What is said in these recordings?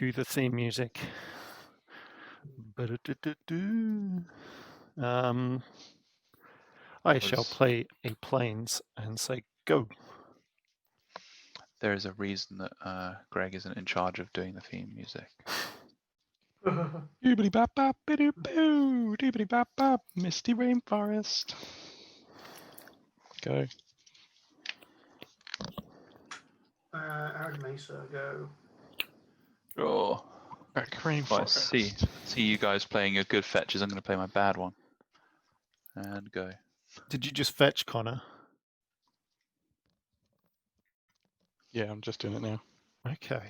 Cue the theme music. I shall play a plains and say go. There is a reason that Greg isn't in charge of doing the theme music. Doobity bop bop bidoo boo, doobity bop bop, misty rainforest. Go. Arid Mesa, go. Oh, Back if I rainforest. see you guys playing your good fetches, I'm going to play my bad one. And go. Did you just fetch, Connor? Yeah, I'm just doing it now. Okay.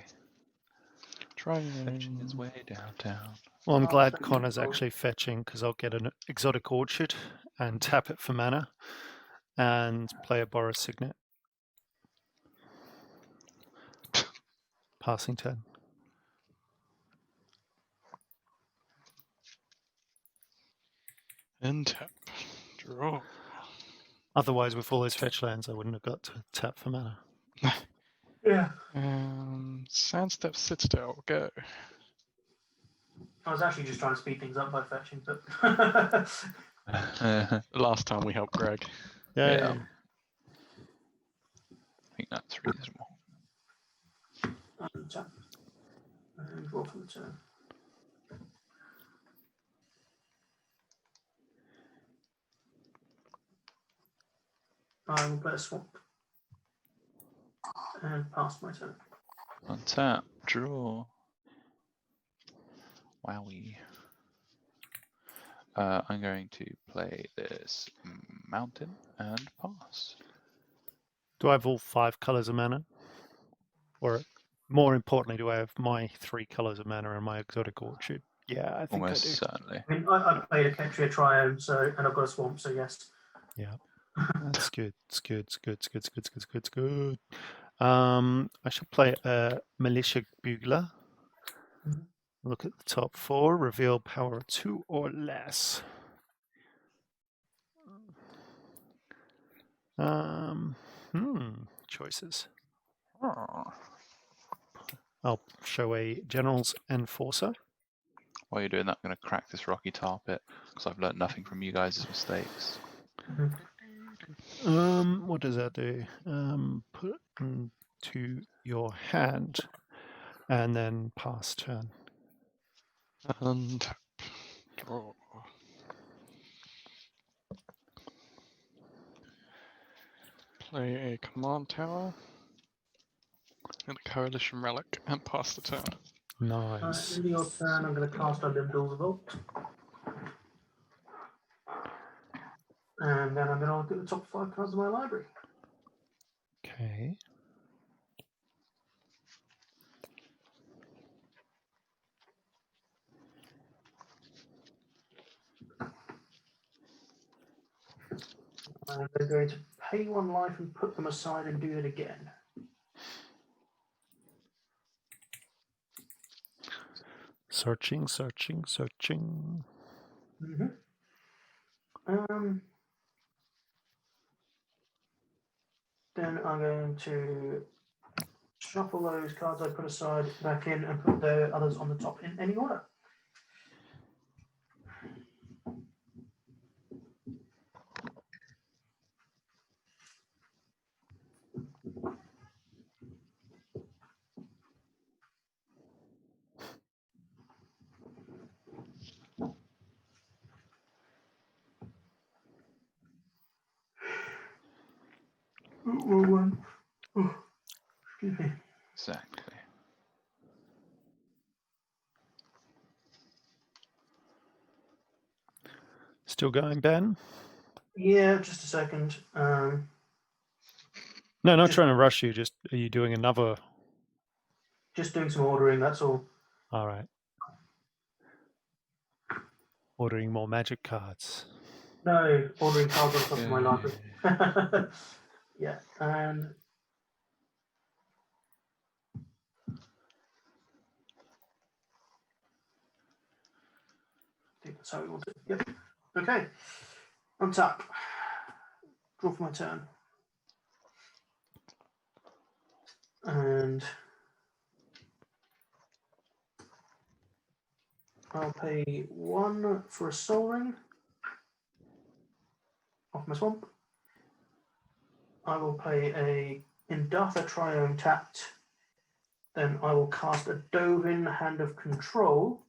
Fetching his Trying. way downtown. Well, I'm Oh, glad thank you. Connor's actually fetching because I'll get an exotic orchard and tap it for mana and play a Boris Signet. Passing turn. And tap. Draw. Otherwise, with all those fetch lands, I wouldn't have got to tap for mana. Yeah. Sandstep Citadel, go. I was actually just trying to speed things up by fetching, but The last time we helped Greg. Yeah. I think that's reasonable. tap. And draw for the turn. I will play a swamp and pass my turn. Untap, draw. Wowie. I'm going to play this mountain and pass. Do I have all 5 colours of mana? Or more importantly, do I have my 3 colours of mana and my exotic orchard? Yeah, I think Almost I do. certainly. I mean, I played a Ketria Triome, and I've got a swamp, so yes. Yeah, that's good. It's good. It's good. I shall play a Militia Bugler. Mhm. Look at the top 4. Reveal power 2 or less. Choices. I'll show a General's Enforcer. While you're doing that, I'm going to crack this rocky tar pit because I've learned nothing from you guys' mistakes. What does that do? Put into your hand and then pass turn. And tap. Draw. Play a command tower. And a coalition relic and pass the turn. Nice. In your turn, I'm going to cast Unbindle's Vault. And then I'm going to look at the top 5 cards of my library. Okay. And they're going to pay 1 life and put them aside and do it again. Searching. Then I'm going to shuffle those cards I put aside back in and put the others on the top in any order. Excuse me. Exactly. Still going, Ben? Yeah, just a second. No, not trying to rush you. Just are you doing another? Just doing some ordering, that's all. All right. Ordering more magic cards. No, ordering cards on top of my library. Yeah, and I think that's how we want it. Yep. Okay. Untap. Draw for my turn. And I'll pay 1 for a soul ring off my swamp. I will play a Indartha Triome tapped. Then I will cast a Dovin Hand of Control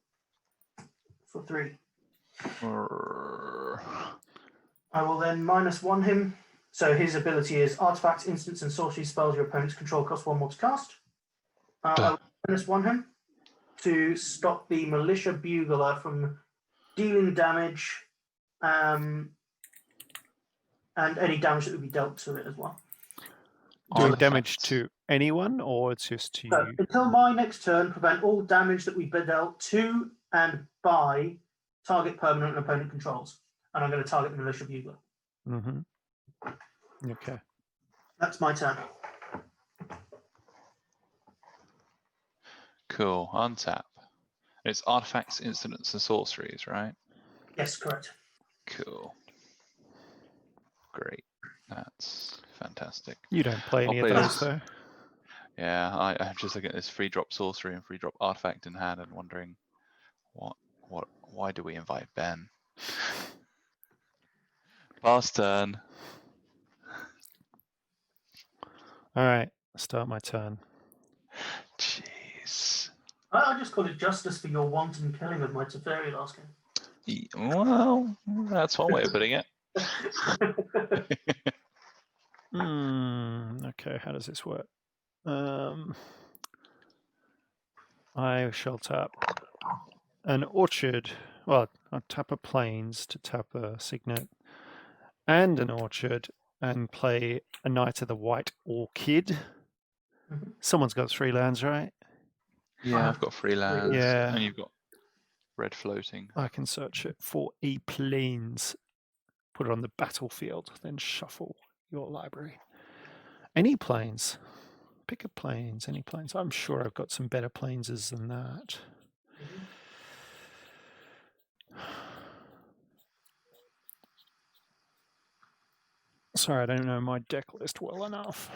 for 3. I will then -1 him. So his ability is artifacts, instants, and sorcery spells your opponent's control cost 1 more to cast. I will -1 him to stop the Militia Bugler from dealing damage and any damage that would be dealt to it as well. Doing damage to anyone, or it's just to So you? until my next turn, prevent all damage that we dealt to and by target permanent and opponent controls. And I'm going to target the Militia Bugler. Mm-hmm. Okay. That's my turn. Cool. Untap. It's artifacts, incidents, and sorceries, right? Yes, correct. Cool. Great. That's fantastic. You don't play any I'll of play those, this. though. Yeah, I'm just looking at this free drop sorcery and free drop artifact in hand and wondering why do we invite Ben? Last turn. All right, start my turn. Jeez. I just call it justice for your wanton killing of my Teferi last game. Well, that's one way of putting it. Okay, how does this work? I shall tap an orchard. Well, I'll tap a plains to tap a signet and an orchard and play a Knight of the White Orchid. Someone's got 3 lands, right? Yeah, I've got free lands. Yeah. And you've got red floating. I can search it for a plains, put it on the battlefield, then shuffle your library. Any plains. Pick a plains, any plains. I'm sure I've got some better plainses than that. Sorry, I don't know my deck list well enough.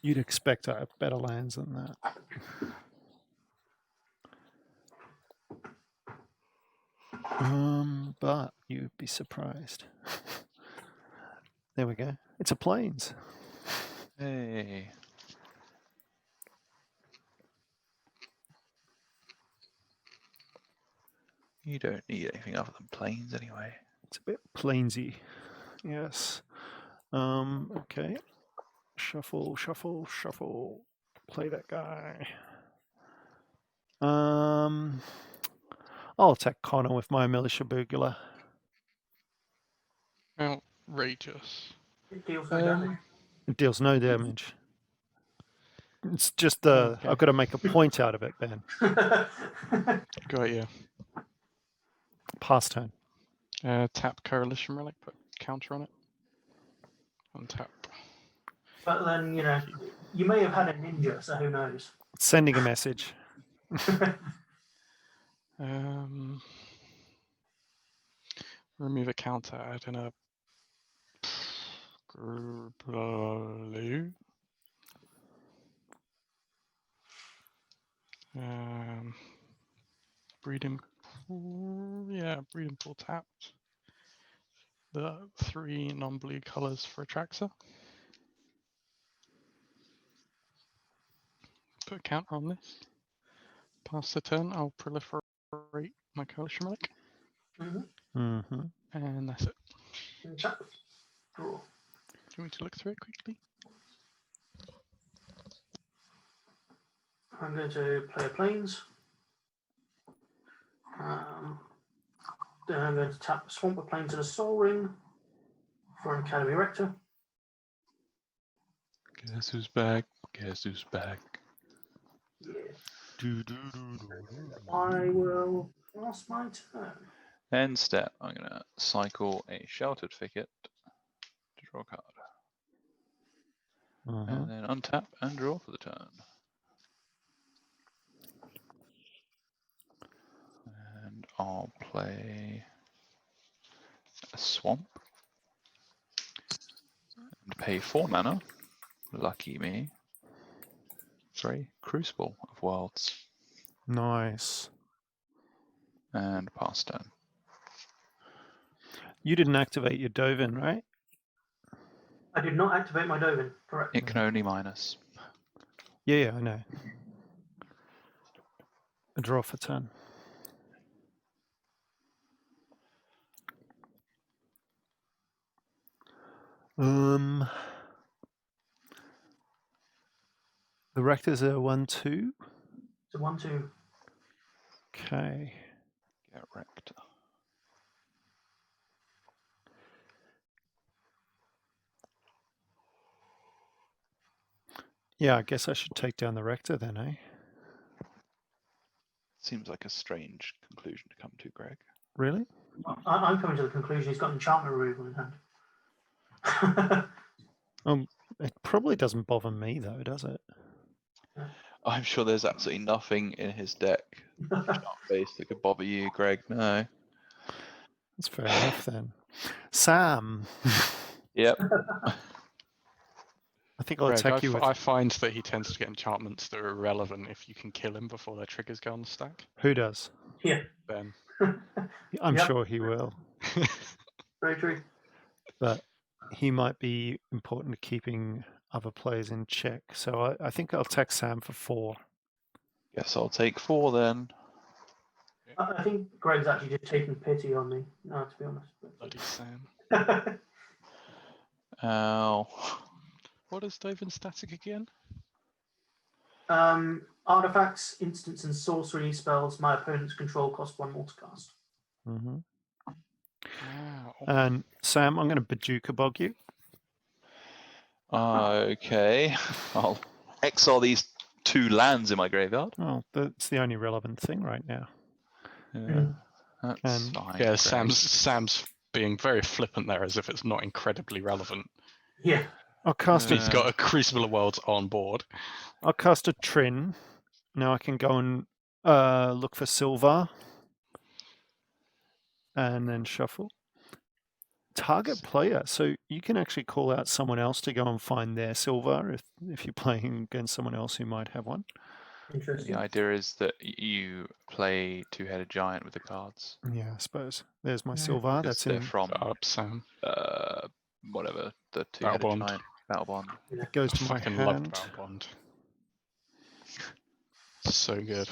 You'd expect I have better lands than that. But you'd be surprised. There we go. It's a plains. Hey. You don't need anything other than planes anyway. It's a bit plainsy. Yes. Okay. Shuffle, shuffle, shuffle. Play that guy. I'll attack Connor with my Militia Bugler. Outrageous. It deals no damage. It deals no damage. It's just Okay. I've got to make a point out of it, Ben. Got you. Pass turn. Tap Coalition Relic, put counter on it. Untap. But then, you may have had a ninja, so who knows? Sending a message. Remove a counter, add in a blue. Breeding pool, breeding pool tapped. The 3 non-blue colors for Atraxa. Put a counter on this. Pass the turn, I'll proliferate my Coalition Relic. Mm-hmm. And that's it. Tap. Draw. Do you want me to look through it quickly? I'm going to play a plains. Then I'm going to tap Swamp a Plains and a Soul Ring for an Academy Rector. Guess who's back? Guess who's back? Yeah. I will pass my turn. End step. I'm going to cycle a Sheltered Thicket to draw a card. And then untap and draw for the turn. And I'll play a swamp. And pay 4 mana. Lucky me. 3 Crucible of Worlds. Nice. And pass turn. You didn't activate your Dovin, right? I did not activate my Dovin, correct. It can only minus. Yeah, I know. A draw for turn. The Rector's a 1/2. It's a 1/2. Okay. Get wrecked. Yeah, I guess I should take down the Rector then, eh? Seems like a strange conclusion to come to, Greg. Really? I'm coming to the conclusion he's got enchantment removal in hand. It probably doesn't bother me though, does it? I'm sure there's absolutely nothing in his deck base that could bother you, Greg. No. That's fair enough then. Sam. Yep. I think I'll Greg, attack you with. I find that he tends to get enchantments that are irrelevant if you can kill him before their triggers go on the stack. Who does? Yeah, Ben. I'm Yep. sure he will, very true. but he might be important to keeping other players in check. So I think I'll attack Sam for 4. Guess I'll take 4 then. I think Greg's actually just taking pity on me, to be honest. Bloody Sam. Ow. What is Dovin static again? Artifacts, instants, and sorcery spells my opponent's control cost 1 more to cast. Mm-hmm. Wow. And Sam, I'm going to Bajuka Bog you. Okay. I'll exile these 2 lands in my graveyard. Well, that's the only relevant thing right now. Yeah. That's And- fine. Yeah, Greg. Sam's being very flippant there as if it's not incredibly relevant. Yeah. I'll cast He's a got a Crucible of Worlds on board. I'll cast a Trin. Now I can go and look for Silver. And then shuffle. Target player. So you can actually call out someone else to go and find their Silver if you're playing against someone else who might have one. Interesting. The idea is that you play 2-headed giant with the cards. Yeah, I suppose. There's my Yeah, Silver. Because That's they're in. from Up, Sam. whatever, the 2-headed Battle Bond. giant. Battle Bond. It goes I to my fucking love hand. Battle Bond. So good.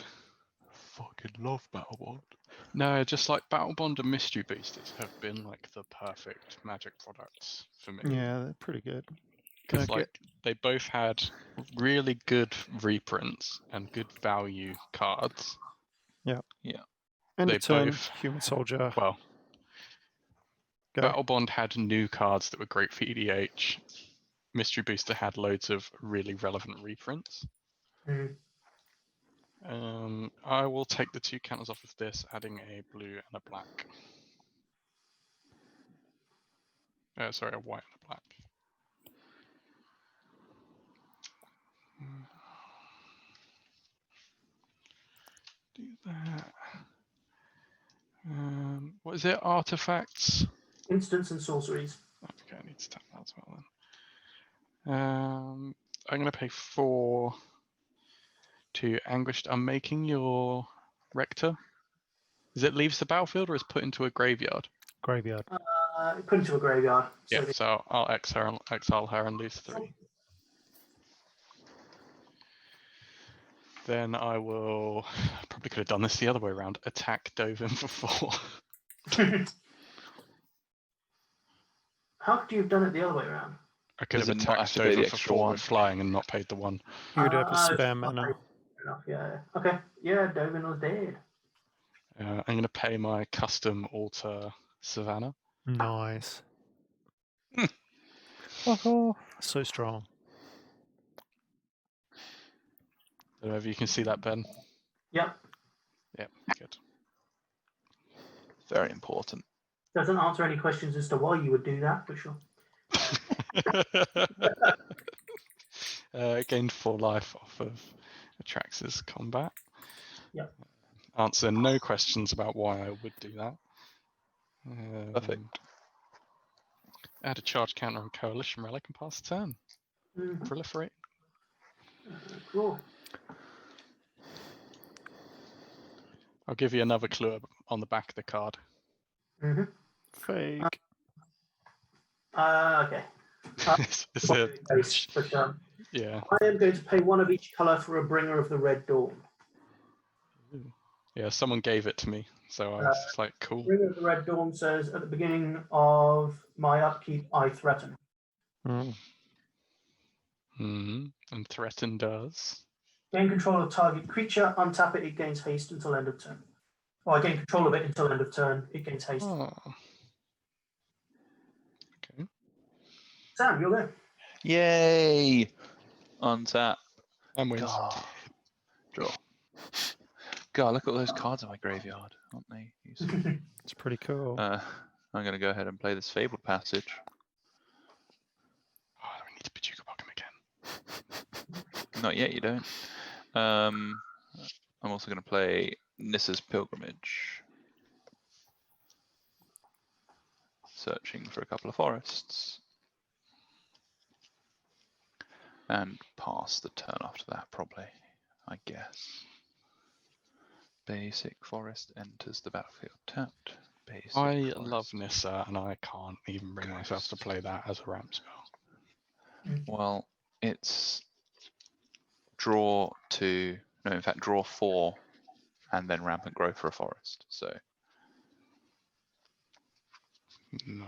Fucking love Battle Bond. No, just like Battle Bond and Mystery Boosters have been like the perfect Magic products for me. Yeah, they're pretty good. Because Okay. like they both had really good reprints and good value cards. End They of turn, both- Human Soldier. Well, Go. Battle Bond had new cards that were great for EDH. Mystery Booster had loads of really relevant reprints. Mm. I will take the 2 counters off of this, adding a blue and a black. Sorry, a white and a black. Do that. What is it? Artifacts? Instants and sorceries. Okay, I need to tap that as well then. I'm going to pay 4 to Anguished Unmaking your Rector. Is it leaves the battlefield or is put into a graveyard? Graveyard. Put into a graveyard. Yeah, So so I'll exile her and lose 3. Then I will, probably could have done this the other way around, attack Dovin for 4. How could you have done it the other way around? I could have Does it not attacked activate the Dovin for extra 4 1? with flying and not paid the 1. You would have a Ah, spare okay. mana. Fair enough, yeah. Okay. Yeah, Dovin was dead. I'm going to pay my custom altar Savannah. Nice. So strong. I don't know if you can see that, Ben. Yep. Yeah, good. Very important. Doesn't answer any questions as to why you would do that, but sure. Gained 4 life off of Atraxa's combat. Yep. Answer no questions about why I would do that. Perfect. Add a charge counter on Coalition Relic and pass the turn. Mhm. Proliferate. Cool. I'll give you another clue on the back of the card. Mm-hmm. Fake. Okay. It's a, But, yeah. I am going to pay one of each colour for a Bringer of the Red Dawn. Yeah, someone gave it to me, so I was just like, cool. Bringer of the Red Dawn says, at the beginning of my upkeep, I threaten. Mm. And threaten does. Gain control of target creature, untap it, it gains haste until end of turn. Or I gain control of it until end of turn, it gains haste. Oh. Okay. Sam, you're there. Yay! Untap. And wins. God. Draw. God, look at all those cards in my graveyard, aren't they? Useful. It's pretty cool. I'm going to go ahead and play this Fabled Passage. Oh, we need to Pachuca Buck him again. Not yet, you don't. I'm also going to play Nissa's Pilgrimage. Searching for a couple of forests. And pass the turn after that, probably, I guess. Basic forest enters the battlefield tapped. Basic I forest. love Nissa, and I can't even bring myself to play that as a ramp spell. Well, it's draw 2, no, in fact, draw 4, and then rampant growth for a forest. So No.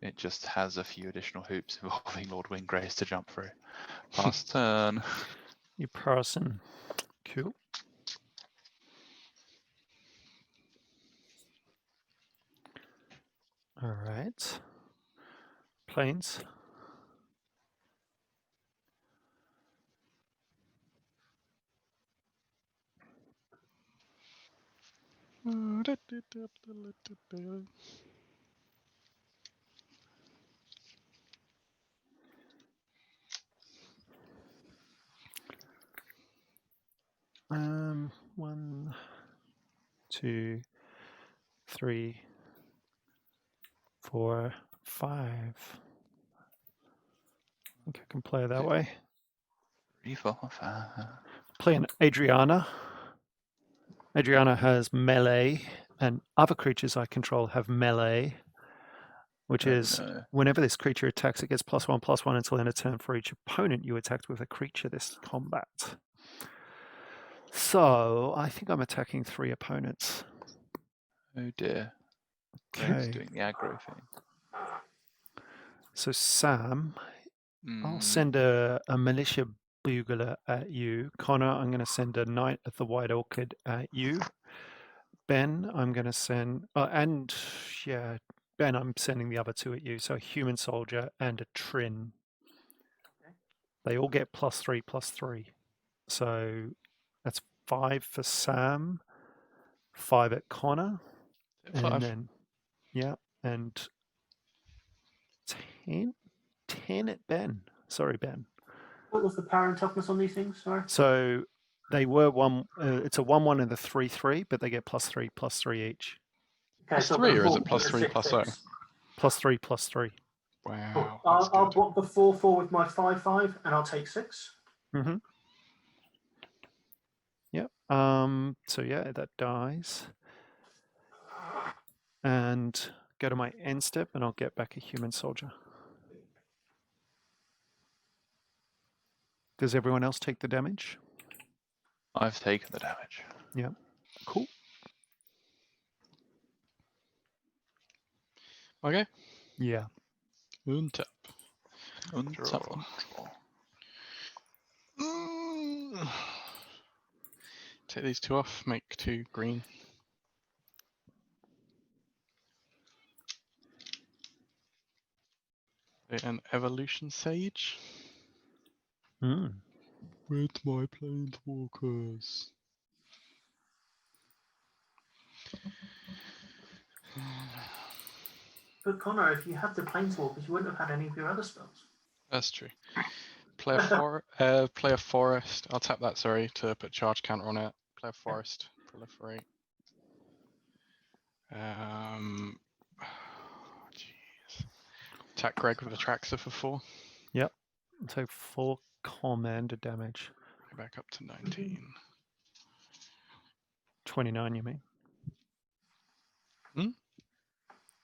it just has a few additional hoops involving Lord Windgrace to jump through. Pass turn. You person. Cool. All right. Planes. One, 2, 3, 4, 5. I think I can play that way. 3, 4, 5. Play an Adriana. Adriana has melee, and other creatures I control have melee, which is No. whenever this creature attacks, it gets +1/+1 until end of turn for each opponent you attacked with a creature this combat. So I think I'm attacking 3 opponents. Oh dear. Graves Okay. doing the aggro thing. So Sam, I'll Mm, send a militia bugler at you. Connor, I'm going to send a knight of the White Orchid at you. Ben, I'm going to send, Ben, I'm sending the other 2 at you. So a human soldier and a Trin. They all get +3/+3. So that's 5 for Sam, 5 at Connor, and 5. then, and 10 at Ben. Sorry, Ben. What was the power and toughness on these things? Sorry. So they were one. It's a 1/1 and a 3/3, but they get +3/+3 each. Okay, +3, or is it +3 +3/+0? +3/+3. Wow. I'll That's good. block the 4/4 with my 5/5, and I'll take 6. Mm-hmm. Yep. So yeah, that dies. And go to my end step, and I'll get back a human soldier. Does everyone else take the damage? I've taken the damage. Yeah. Cool. Okay. Yeah. Untap. Untap, Draw. draw. Take these 2 off, make 2 green. An Evolution Sage. Mm. With my planeswalkers. But Connor, if you had the planeswalkers, you wouldn't have had any of your other spells. That's true. Play a forest. I'll tap that, sorry, to put charge counter on it. Play a forest. Proliferate. Jeez. Attack Greg with Atraxa for 4. So 4 commander damage. Go back up to 19. 29, you mean?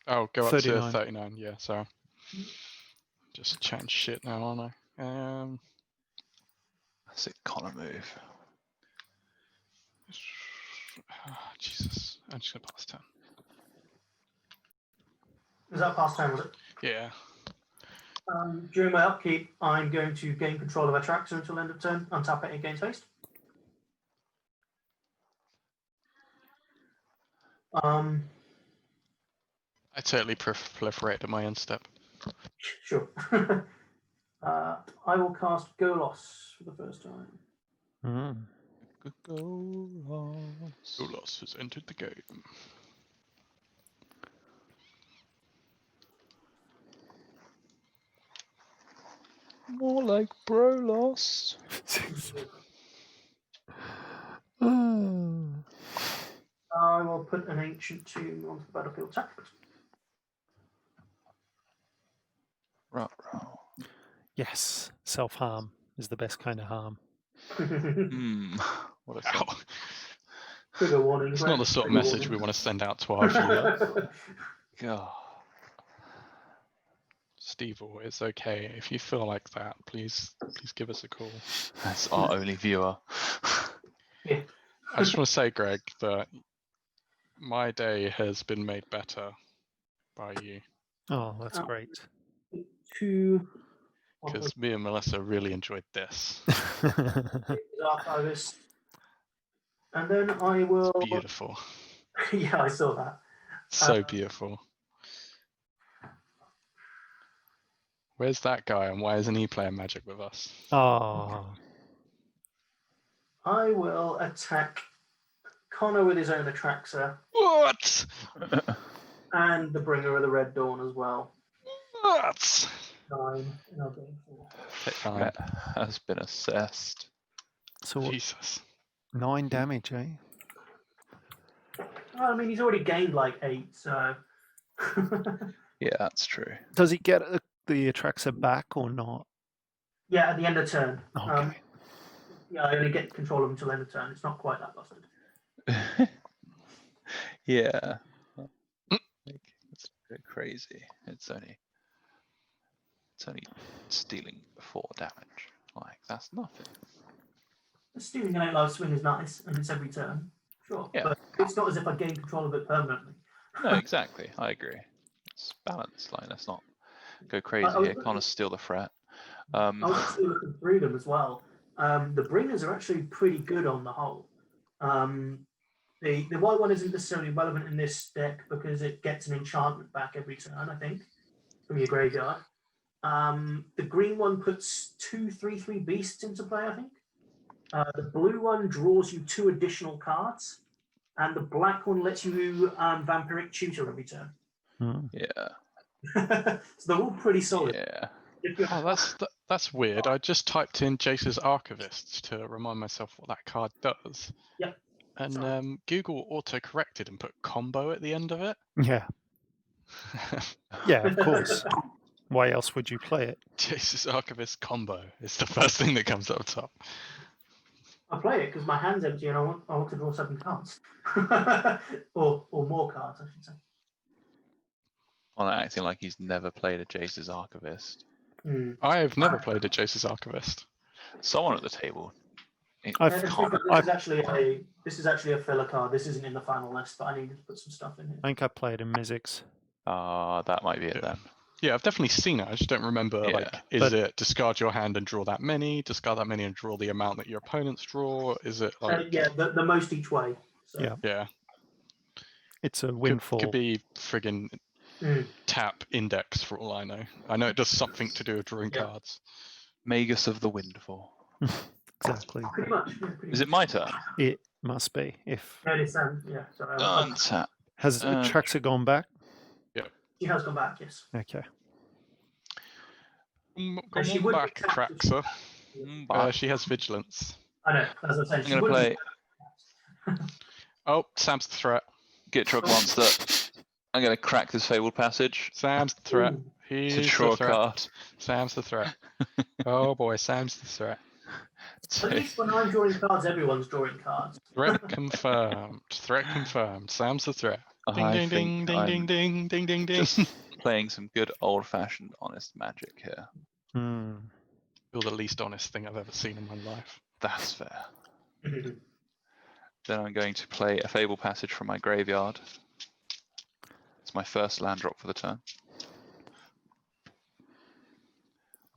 Oh, go up 39. to 39. Yeah, sorry. Just chatting shit now, aren't I? That's it, Connor move. Jesus. I'm just going to pass turn. Is that past time, was it? Yeah. During my upkeep, I'm going to gain control of Atraxa until end of turn. Untap it, it gains haste. I totally proliferated my end step. Sure. I will cast Golos for the first time. Golos has entered the game. More like Brolos. I will put an ancient tomb onto the battlefield. Attack. Ruh-roh. Yes, self-harm is the best kind of harm. What a thing. Ow. Trigger warning. It's not the sort of message we want to send out to our viewer. God. Steve, it's okay. If you feel like that, please give us a call. That's our only viewer. Yeah. I just want to say, Greg, that my day has been made better by you. Oh, that's great. Two. Because me and Melissa really enjoyed this. Archivist. And then I will. It's beautiful. Yeah, I saw that. So beautiful. Where's that guy and why isn't he playing Magic with us? Oh, I will attack Connor with his own Atraxa What? and the Bringer of the Red Dawn as well. What? 9. And I'll go for. Fine. That has been assessed. so what, Jesus. 9 damage, eh? Well, I mean, he's already gained like 8, so. Yeah, that's true. Does he get the Atraxa back or not? Yeah, at the end of turn. Okay. Yeah, I only get control of him until end of turn. It's not quite that busted. Yeah. It's a bit crazy. It's only stealing 4 damage. Like, that's nothing. The stealing an 8 life swing is nice, and it's every turn. Sure. Yeah. But it's not as if I gain control of it permanently. No, exactly. I agree. It's balanced. Like, let's not go crazy was here. Can't steal the fret. I was actually looking through them as well. The Bringers are actually pretty good on the whole. The white one isn't necessarily relevant in this deck because it gets an enchantment back every turn, I think, from your graveyard. The green one puts 2 3/3 beasts into play, I think. The blue one draws you 2 additional cards, and the black one lets you Vampiric Tutor every turn. Yeah. So they're all pretty solid. Yeah. Oh, that's weird. I just typed in Jace's Archivist to remind myself what that card does. Yep. And Google auto-corrected and put combo at the end of it. Yeah. Yeah, of course. Why else would you play it? Jace's Archivist combo is the first thing that comes up top. I play it because my hand's empty and I want to draw 7 cards. or more cards, I should say. On acting like he's never played a Jace's Archivist. I have never played a Jace's Archivist. Someone at the table. This is actually a filler card. This isn't in the final list, but I needed to put some stuff in here. I think I played in Mizzix. That might be it then. Yeah, I've definitely seen it. I just don't remember, is it discard your hand and draw that many, discard that many and draw the amount that your opponents draw? Is it like... yeah, the most each way. So. Yeah. It's a windfall. Could be friggin' tap index for all I know. I know it does something to do with drawing cards. Magus of the Windfall. Exactly. Pretty much. Yeah, Is it my turn? It must be. If sorry. Untap. has Atraxa gone back? She has gone back, yes. Okay. Come she on would back, be tapped Atraxa. She has vigilance. I know, as I was saying. I'm going to play Oh, Sam's the threat. Gitrog Monster. I'm going to crack this Fabled Passage. Sam's the threat. He's to the draw a threat. card. Sam's the threat. Oh boy, Sam's the threat. So, At least when I'm drawing cards, everyone's drawing cards. Threat confirmed. Threat confirmed. Sam's the threat. Ding I ding ding think ding I'm ding ding ding ding ding. just playing some good old-fashioned honest magic here. Hmm. You're the least honest thing I've ever seen in my life. That's fair. Then I'm going to play a Fable Passage from my graveyard. It's my first land drop for the turn.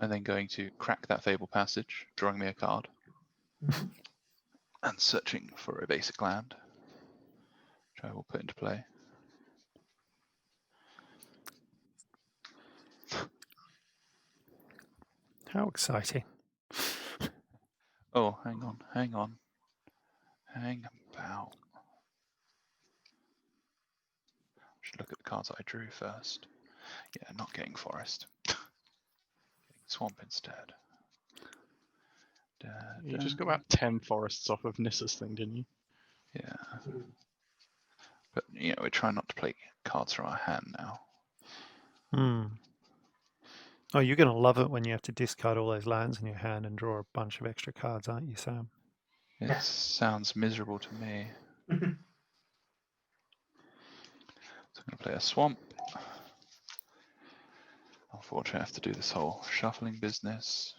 I'm then going to crack that Fable Passage, drawing me a card, and searching for a basic land, which I will put into play. How exciting. Oh, hang on. Hang about. Should look at the cards I drew first. Yeah, not getting forest. Getting swamp instead. You just got about 10 forests off of Nissa's thing, didn't you? Yeah. But, you know, we're trying not to play cards from our hand now. Hmm. Oh, you're going to love it when you have to discard all those lands in your hand and draw a bunch of extra cards, aren't you, Sam? It Yeah. sounds miserable to me. So I'm going to play a swamp. Unfortunately, I have to do this whole shuffling business.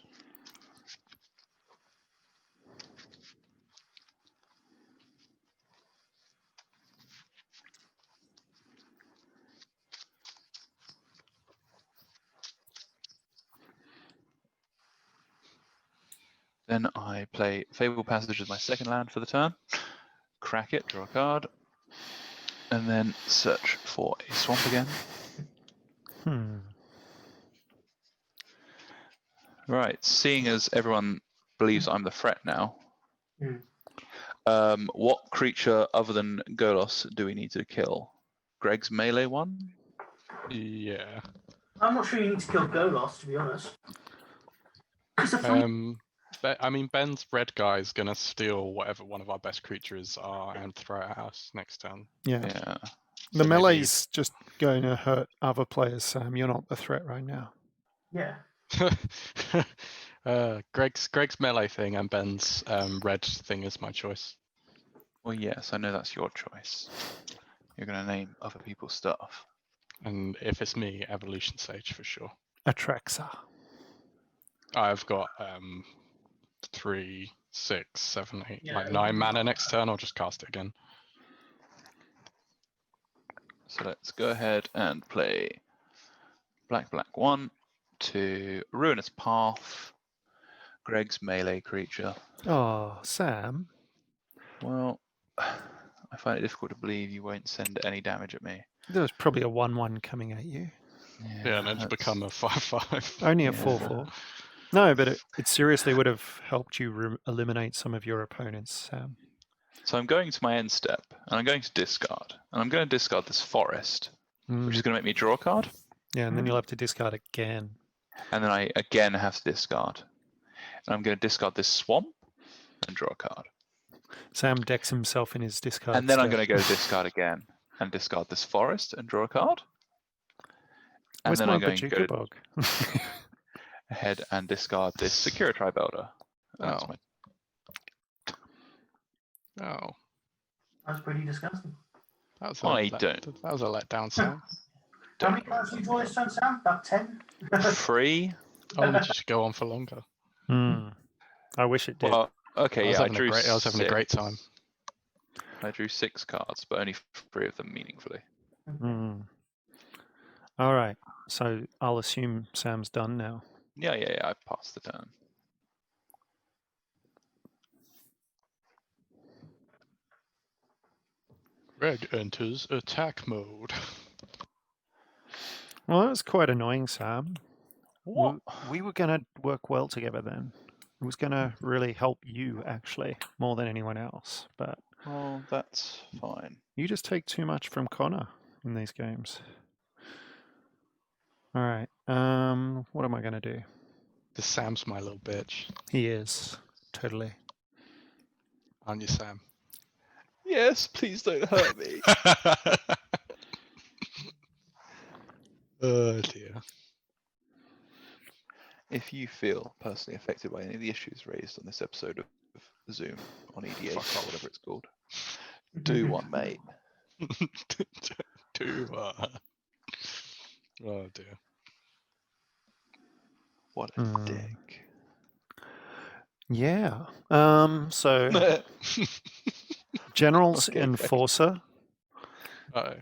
Then I play Fable Passage as my second land for the turn. Crack it, draw a card. And then search for a swamp again. Hmm. Right, seeing as everyone believes I'm the threat now, Hmm. what creature other than Golos do we need to kill? Greg's melee one? Yeah. I'm not sure you need to kill Golos, to be honest. 'Cause if we- I mean, Ben's red guy is gonna steal whatever one of our best creatures are and throw it at us next turn. Yeah. Yeah. The So maybe- melee's just going to hurt other players, Sam. You're not the threat right now. yeah. Greg's melee thing and Ben's red thing is my choice. Well, yes, I know that's your choice. You're going to name other people's stuff. And if it's me, Evolution Sage for sure. Atraxa. I've got 3, 6, 7, 8, Yeah, like 9 mana next turn. I'll just cast it again. So let's go ahead and play black 1 to Ruinous Path, Greg's melee creature. Oh, Sam. Well, I find it difficult to believe you won't send any damage at me. There was probably a 1/1 coming at you. Yeah, and then to that's- become a 5/5. Only a Yeah. 4/4. No, but it seriously would have helped you eliminate some of your opponents, Sam. So I'm going to my end step, and I'm going to discard. And I'm going to discard this forest, which is going to make me draw a card. Yeah, and then you'll have to discard again. And then I again have to discard. And I'm going to discard this swamp and draw a card. Sam decks himself in his discard. And then I'm step. going to go discard again and discard this forest and draw a card. And Where's then my I'm going to go Bajuka Bog? ahead and discard this Secure Tribuilder. That's Oh. my Oh, That's pretty disgusting. that was I a don't. That was a letdown, Sam. How many cards do you draw this turn, Sam? About 10? free. Oh, it should go on for longer. I wish it did. Well, okay, I was yeah, I having a drew. great- I was having a great time. I drew 6 cards, but only 3 of them meaningfully. All right. So I'll assume Sam's done now. Yeah, I passed the turn. Greg enters attack mode. Well, that was quite annoying, Sam. What? We were going to work well together then. It was going to really help you, actually, more than anyone else. But Well, that's fine. you just take too much from Connor in these games. All right. What am I going to do? The Sam's my little bitch. He is. Totally. Aren't you, Sam? Yes, please don't hurt me. Oh dear. If you feel personally affected by any of the issues raised on this episode of Zoom on EDH Fuck or off. whatever it's called, do one, mate. Do Oh dear. What a dick. Yeah. So General's Okay, Greg. Enforcer. Uh-oh.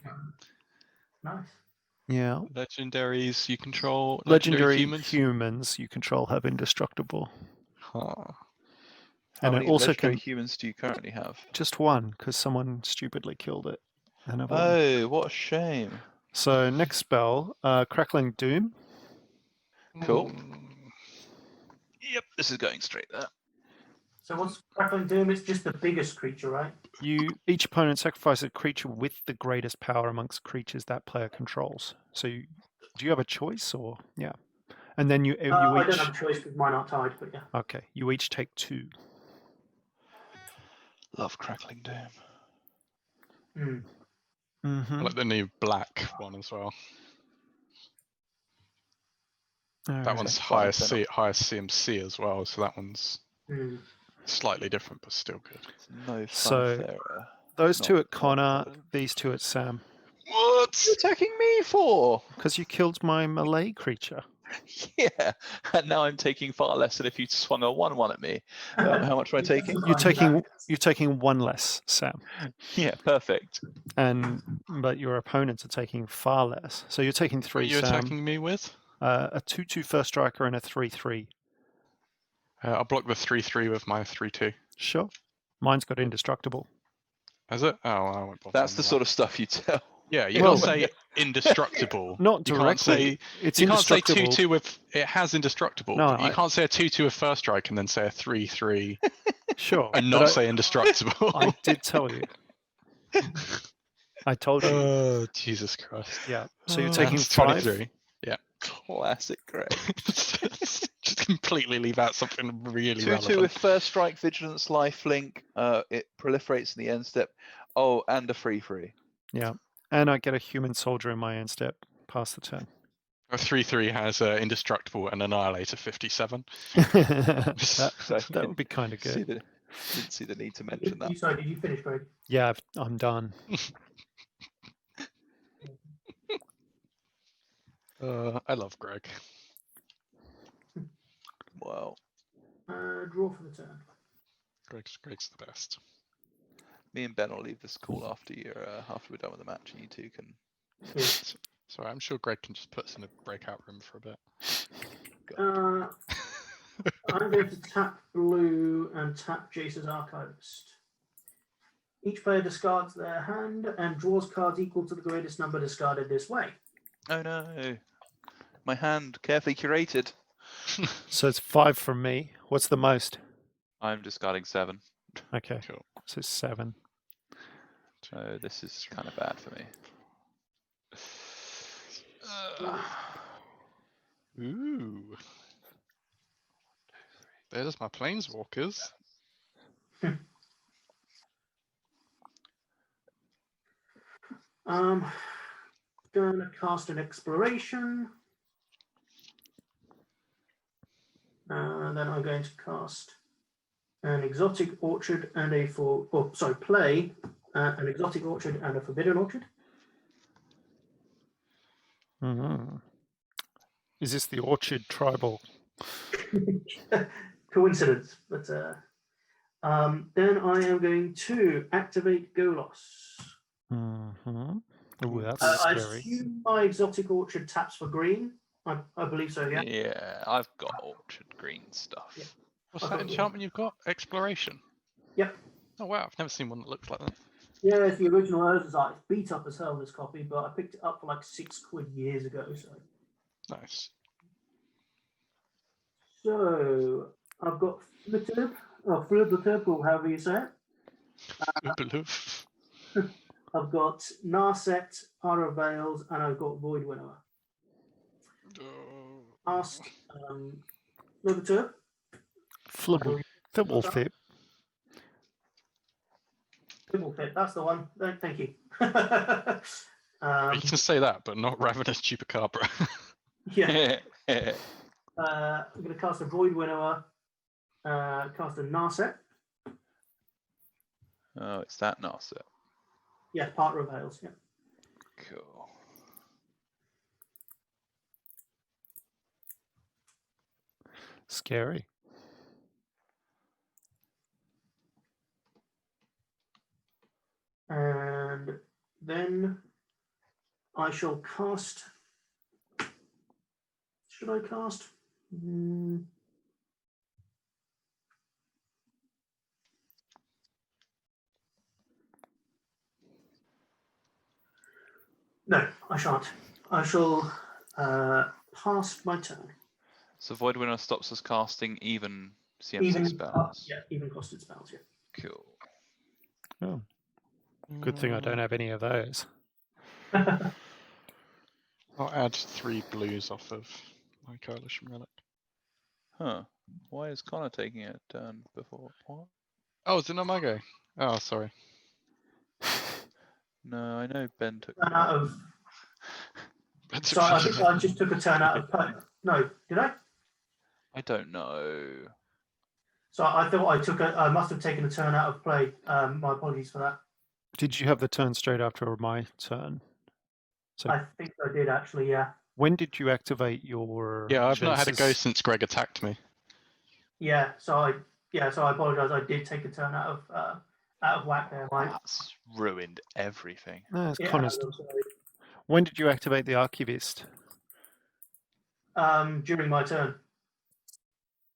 Nice. Yeah. Legendaries you control. Legendary humans. humans you control have indestructible. Huh. How And it many also legendary can- humans do you currently have? Just one, because someone stupidly killed it. And I've won. Oh, what a shame. So next spell, Crackling Doom. Cool. Mm, Yep, this is going straight there. So what's Crackling Doom? It's just the biggest creature, right? Each opponent sacrifices a creature with the greatest power amongst creatures that player controls. So do you have a choice or yeah? And then you I don't each have a choice because mine aren't tied, but yeah. okay. You each take 2. Love Crackling Doom. Hmm. Mm-hmm. I like the new black one as well. That one's Fine, highest fair CMC as well, so that one's Hmm. slightly different but still good. It's no So, fanfare. Those Not 2 at not Connor, good. these 2 at Sam. What? What are you attacking me for? Because you killed my melee creature. Yeah, and now I'm taking far less than if you swung a 1/1 at me. How much am I taking? You're taking 1 less, Sam. Yeah, perfect. But your opponents are taking far less. So you're taking What are 3, you Sam. attacking me with? A 2/2 first striker and a 3/3. I'll block the 3/3 with my 3/2. Sure. Mine's got indestructible. Has it? Oh, I won't bother. That's the sort of stuff you tell. Yeah, you Well, can't say indestructible. Not You can't directly. say It's you can't say indestructible. 2/2 with it has indestructible. No, But you can't say a 2/2 with first strike and then say a 3/3 Sure. and but not say indestructible. I did tell you. I told you. Oh, Jesus Christ. Yeah. So you're Oh, taking that's 5. 23. Classic Greg. Just completely leave out something really 2/2 relevant. with first strike, vigilance, lifelink. It proliferates in the end step. Oh, and a 3/3. Yeah. And I get a human soldier in my end step past the turn. A 3/3 has indestructible and annihilator 57. that would be kind of good. Didn't see the need to mention that. Sorry, did you finish, Greg? Yeah, I'm done. I love Greg. Wow. Draw for the turn. Greg's the best. Me and Ben will leave this call after we're done with the match, and you two can. Yeah. Sorry, I'm sure Greg can just put us in a breakout room for a bit. I'm going to tap blue and tap Jace's Archivist. Each player discards their hand and draws cards equal to the greatest number discarded this way. Oh no. My hand, carefully curated. So it's 5 from me. What's the most? I'm discarding 7. Okay. Cool. So 7. So this is kind of bad for me. Ooh. There's my planeswalkers. Gonna cast an Exploration. And then I'm going to cast an Exotic Orchard and play an Exotic Orchard and a Forbidden Orchard. Mm-hmm. Is this the Orchard Tribal? Coincidence, but then I am going to activate Golos. Mm-hmm. Ooh, that's I scary. assume my Exotic Orchard taps for green. I believe so, yeah. Yeah, I've got orchard green stuff. Yeah. What's that enchantment you've got? Exploration. Yep. Oh wow, I've never seen one that looks like that. Yeah, it's the original Urza's Art. It's beat up as hell, this copy, but I picked it up for like £6 years ago. Nice. So I've got Flitterb, or Flitterb, or however you say it. I've got Narset, Ara Veils, and I've got Void Winnower. Ask Flitterb. Flibblethip. Flibblethip, that's the one. Thank you. You can say that, but not Ravenous Chupacabra. Yeah. I'm going to cast a Void Winnower, cast a Narset. Oh, it's that Narset. Yeah, part reveals. Yeah. Cool. Scary. And then I shall cast. Should I cast? No, I shan't. I shall pass my turn. So Void Winnow stops us casting even CMC Even spells. yeah, even costed spells. Yeah. Cool. Oh, good thing I don't have any of those. I'll add 3 blues off of my Coalition Relic. Huh. Why is Connor taking a turn before? What? Oh, is it not my go? Oh, sorry. No, I know Ben took. Turn out of. That's So I think I just took a turn out of play. No, did I? I don't know. So I thought I took I must have taken a turn out of play. My apologies for that. Did you have the turn straight after my turn? So I think I did actually. Yeah. when did you activate your? Yeah, I've not had a go Genesis? since Greg attacked me. Yeah. So I apologise. I did take a turn out of whack there, Mike. That's ruined everything. No, it's Yeah, Connor's. I'm sorry. When did you activate the Archivist? During my turn,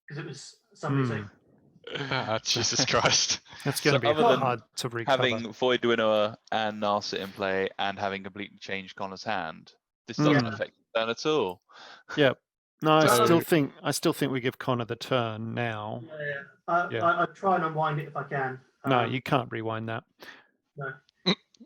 because it was somebody's Hmm. like, Jesus Christ. That's going to So be other than hard to recover. Having Void Winnower and Narset in play and having completely changed Connor's hand, this Hmm. doesn't affect the turn at all. Yep. No, I So- still think we give Connor the turn now. Yeah. I try and unwind it if I can. No, you can't rewind that. No.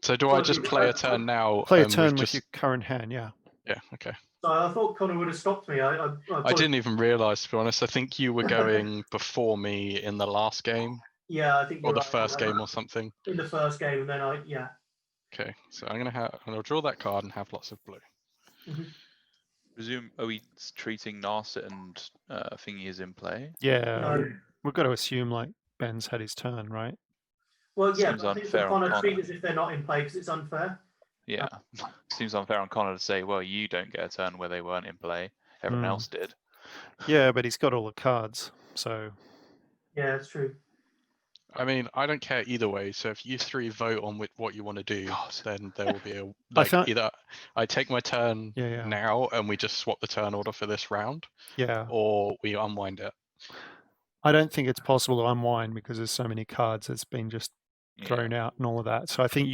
So do I just play a turn now? Play a with turn with just... your current hand, yeah. Yeah, okay. So I thought Connor would have stopped me. I didn't even realise, to be honest. I think you were going before me in the last game, Yeah, I think or you're the right. first game or something. In the first game, and then Okay, so I'm gonna draw that card and have lots of blue. Mhm. Presume, are we treating Narset and Thingy as in play? Yeah. No. We've got to assume like Ben's had his turn, right? Well, yeah, Seems but I think unfair for on Connor, Connor. treat as if they're not in play because it's unfair. Yeah. Seems unfair on Connor to say, well, you don't get a turn where they weren't in play. Everyone Hmm. else did. Yeah, but he's got all the cards, so Yeah, it's true. I mean, I don't care either way. So if you 3 vote on what you want to do, God. then there will be a found- either I take my turn yeah. now and we just swap the turn order for this round, Yeah. or we unwind it. I don't think it's possible to unwind because there's so many cards that's been just Yeah. thrown out and all of that. So I think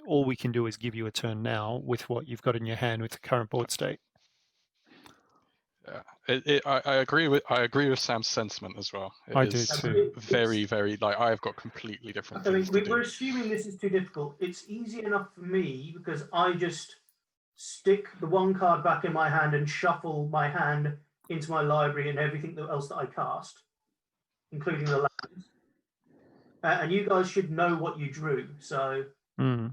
all we can do is give you a turn now with what you've got in your hand with the current board state. Yeah, I agree with Sam's sentiment as well. I It do is too. very, very like I've got completely different I mean, things to we're do. assuming this is too difficult. It's easy enough for me because I just stick the one card back in my hand and shuffle my hand into my library and everything else that I cast, including the lands. And you guys should know what you drew. So, Hmm.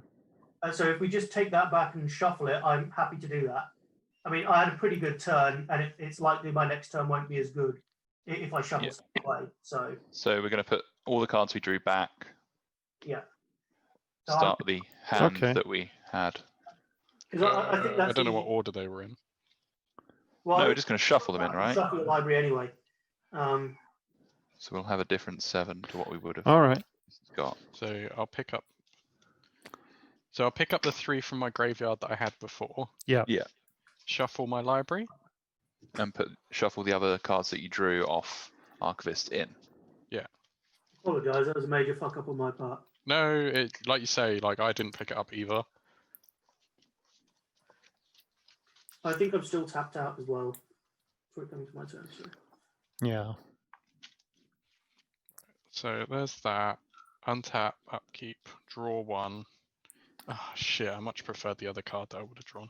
so if we just take that back and shuffle it, I'm happy to do that. I mean, I had a pretty good turn, and it's likely my next turn won't be as good if I shuffle stuff away. So we're going to put all the cards we drew back. yeah. So Start with the hand Okay. that we had. because I think that's I don't know what order they were in. well, No, we're just going to shuffle them in, right? Shuffle the library anyway. So we'll have a different 7 to what we would have All right. got. So I'll pick up the 3 from my graveyard that I had before. Yeah. Yeah. Shuffle my library. And shuffle the other cards that you drew off Archivist in. Apologise, that was a major fuck up on my part. No, like you say, like I didn't pick it up either. I think I'm still tapped out as well for it coming to my turn. So. Yeah. So there's that. Untap, upkeep, draw 1. Oh shit, I much preferred the other card that I would have drawn.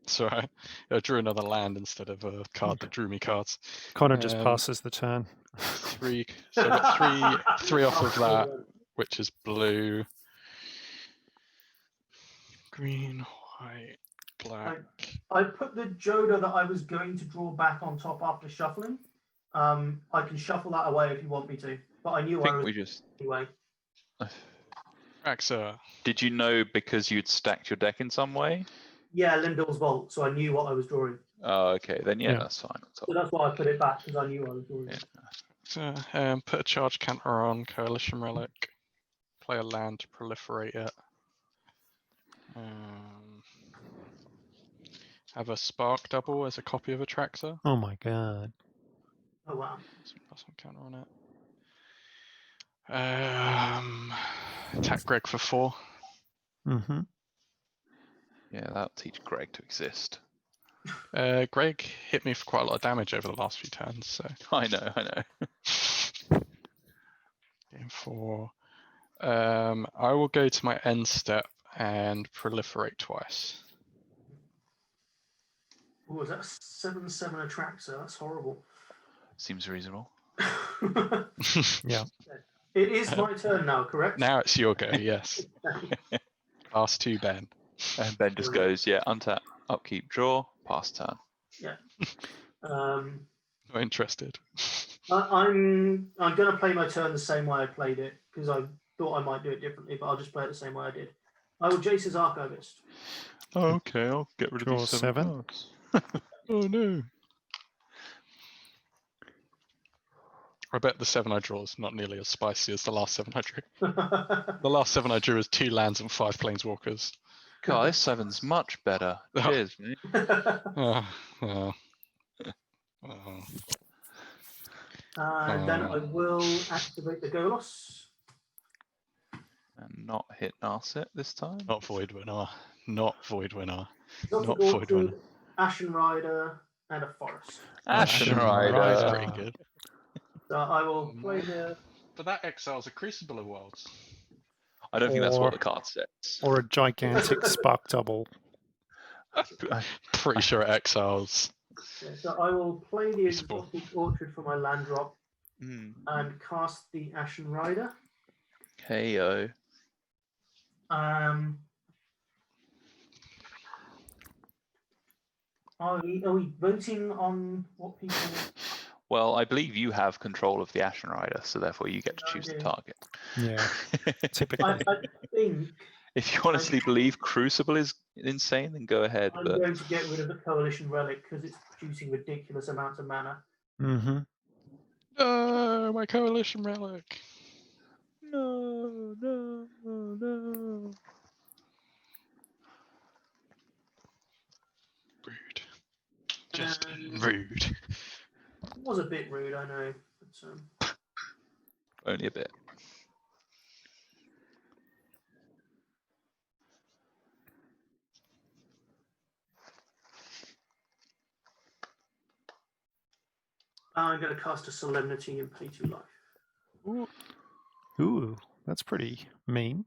Sorry, I drew another land instead of a card that drew me cards. Connor just passes the turn. 3. So I got 3 off of that, which is blue, green, white, black, I put the Joda that I was going to draw back on top after shuffling. I can shuffle that away if you want me to, but I knew I I think was we just. anyway. Atraxa. Did you know because you'd stacked your deck in some way? Yeah, Lindell's Vault, so I knew what I was drawing. Oh, okay. Then yeah, Yeah. that's fine. That's So all. that's why I put it back, because I knew I was drawing. Yeah. So, put a charge counter on Coalition Relic. Play a land to proliferate it. Have a Spark Double as a copy of Atraxa. Oh my god. Oh wow. Plus one counter on it. Attack Greg for 4. Mm-hmm. Yeah, that'll teach Greg to exist. Greg hit me for quite a lot of damage over the last few turns, so I know. game 4. I will go to my end step and proliferate twice. Oh, is that a 7/7 Atraxa? That's horrible. Seems reasonable. Yeah. It is my turn now, correct? Now it's your go, yes. Last 2, Ben. And Ben just goes, yeah, untap, upkeep, draw, pass turn. Um, Not interested. I'm going to play my turn the same way I played it, because I thought I might do it differently, but I'll just play it the same way I did. I will Jace's Archivist. Oh, okay, I'll get rid Draw of these 7. cards. Oh no. I bet the 7 I draw is not nearly as spicy as the last 7 I drew. The last 7 I drew is 2 lands and 5 planeswalkers. God, this 7's much better. Cheers, mate. And then I will activate the Golos. And not hit Narset this time. Not Void Winner. Not Void Winner. Not Not Void Void Winner. Winner. Ashen Rider and a Forest. Ashen Rider. Rider. That's pretty good. So I will play the. But that exiles a Crucible of Worlds. I don't think that's what Or- the card says. Or a gigantic spark double. Pretty sure it exiles. Yeah, so I will play the Peaceful. Exotic Orchard for my land drop Mm. and cast the Ashen Rider. KO. Are we voting on what people? Well, I believe you have control of the Ashen Rider, so therefore you get to choose the Okay. target. Yeah. I Typically. think If you honestly believe Crucible is insane, then go ahead. I'm But going to get rid of the Coalition Relic because it's producing ridiculous amounts of mana. Mm-hmm. No, my Coalition Relic. no. Rude. Just Um, rude. It was a bit rude, I know. But, Only a bit. I'm going to cast a Solemnity and pay 2 life. Ooh, that's pretty mean.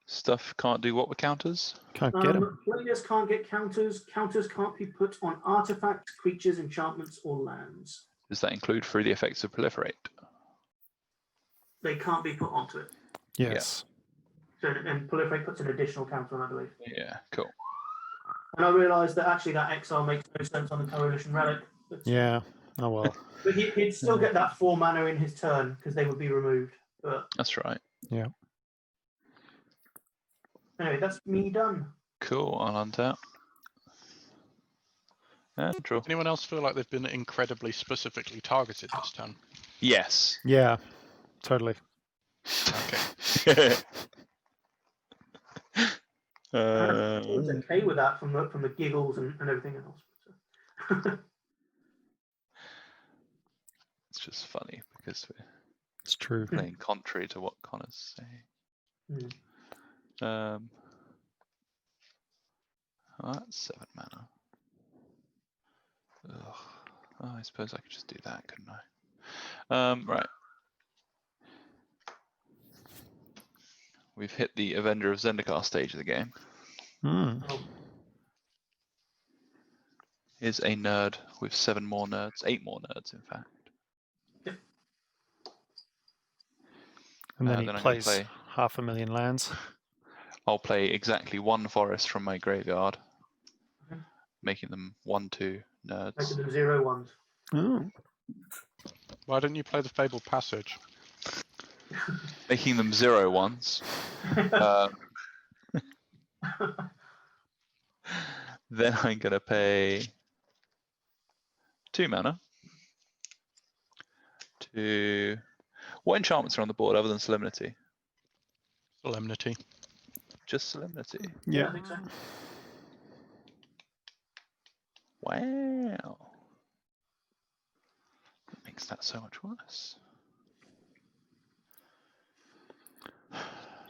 Stuff can't do what with counters? Can't get him. Players can't get counters. Counters can't be put on artifacts, creatures, enchantments, or lands. Does that include through the effects of Proliferate? They can't be put onto it. Yes. So, and Proliferate puts an additional counter on, I believe. Yeah, cool. And I realised that actually that exile makes no sense on the Coalition Relic. But, Yeah. Oh well. but he'd still get that 4 mana in his turn because they would be removed. But That's right. Yeah. anyway, that's me done. Cool, I'll untap. And draw. Anyone else feel like they've been incredibly specifically targeted this turn? Yes. Yeah. Totally. Okay. I was okay with that from the giggles and everything else. So. It's just funny because we're It's true. playing contrary to what Connor's saying. Mm. Oh, that's 7 mana. Ugh. Oh, I suppose I could just do that, couldn't I? Right. We've hit the Avenger of Zendikar stage of the game. Mm. Oh, Is a nerd with 7 more nerds, 8 more nerds, in fact. And then then he I'm gonna plays play- 500,000 lands. I'll play exactly 1 forest from my graveyard. Okay. making them 1/2 nerds. Making them 0/1s. Oh, Why didn't you play the Fabled Passage? Making them 0/1s. Then I'm going to pay 2 mana to... What enchantments are on the board other than Solemnity? Solemnity. Just Solemnity. Yeah, I yeah. think so. Wow. That makes that so much worse.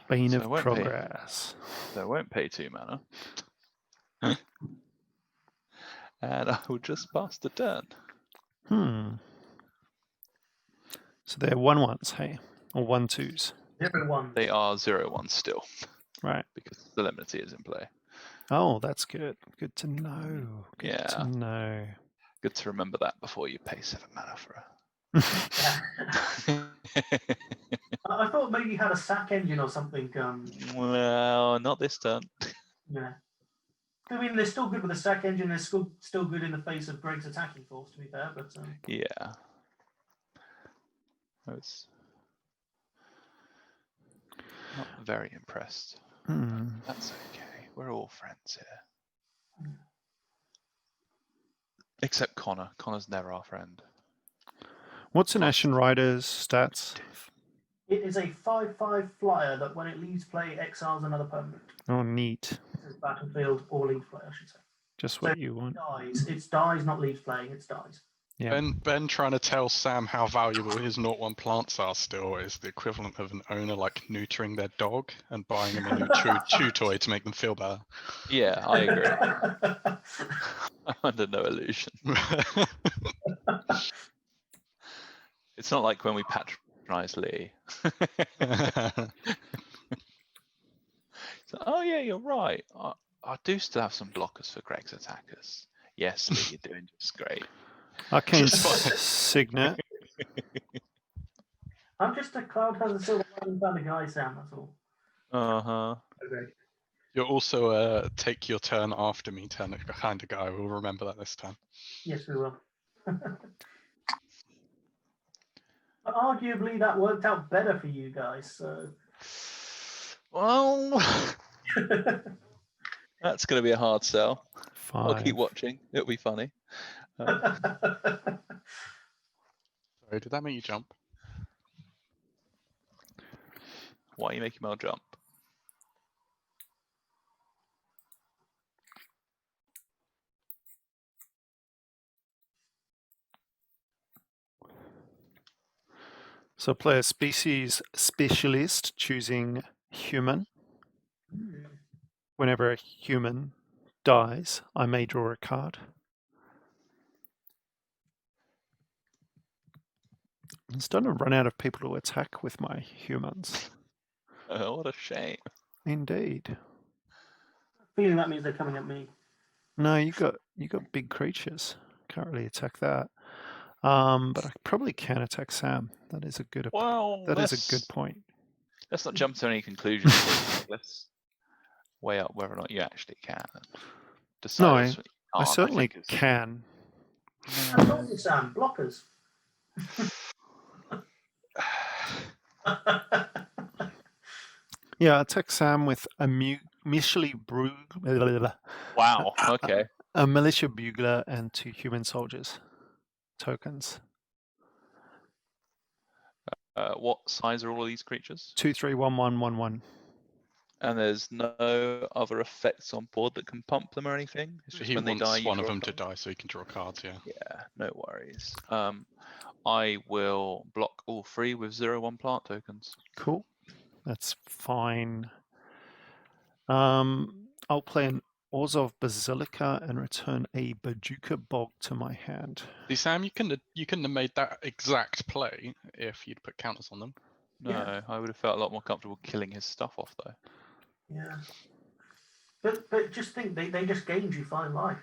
Bane So of I won't pay- progress. So I won't pay 2 mana. And I will just pass the turn. So they're 1/1s, hey, or 1/2s, 0/1. They are 0/1s still, right? because Solemnity is in play. Oh, that's good. Good to know. Good Yeah. to know. Good to remember that before you pay 7 mana for Yeah. a... I thought maybe you had a sack engine or something. Well, not this turn. Yeah. I mean, they're still good with the sack engine. They're still good in the face of Greg's attacking force, to be fair. But Yeah. I was not very impressed. That's okay. We're all friends here. Except Connor. Connor's never our friend. What's an Ashen Rider's stats? it is a 5/5 flyer that when it leaves play, exiles another permanent. Oh, neat. It says battlefield or leaves play, I should say. Just So what you want. Dies. It's dies, not leaves play. It's dies. Yeah. Ben trying to tell Sam how valuable his 0/1 plants are still is the equivalent of an owner like neutering their dog and buying him a new chew toy to make them feel better. Yeah, I agree. I'm under no illusion. It's not like when we patronize Lee. So, oh yeah, you're right. I do still have some blockers for Greg's attackers. Yes, Lee, you're doing just great. Arcane Just Signet. I'm just a cloud has a silver lining kind of guy, Sam. That's all. Uh-huh. Okay. You're also a take your turn after me kind of guy. We'll remember that this time. Yes, we will. But arguably, that worked out better for you guys. So. Well, that's going to be a hard sell. 5. I'll keep watching. It'll be funny. Sorry, did that make you jump? Why are you making Mel jump? So play a species specialist, choosing human. Whenever a human dies, I may draw a card. I'm starting to run out of people to attack with my humans. Oh, what a shame. Indeed. Feeling that means they're coming at me. No, you got big creatures. Can't really attack that. But I probably can attack Sam. That is a good. Well, that is a good point. Let's not jump to any conclusions. Let's weigh up whether or not you actually can. Decide No, whether you I can't, certainly think is- can. I told you, Sam. Blockers. Yeah, attack Sam with a Wow. Okay. a militia bugler and 2 human soldiers tokens. What size are all of these creatures? 2, 3, 1, 1, 1, 1. And there's no other effects on board that can pump them or anything? It's just He when they wants die, you one of draw a them to card? die so he can draw cards, yeah. Yeah, no worries. I will block all 3 with 0/1 plant tokens. Cool. That's fine. I'll play an Orzhov Basilica and return a Bajuka Bog to my hand. See, Sam, you couldn't have made that exact play if you'd put counters on them. No, Yeah. I would have felt a lot more comfortable killing his stuff off though. Yeah. But just think, they just gained you 5 life.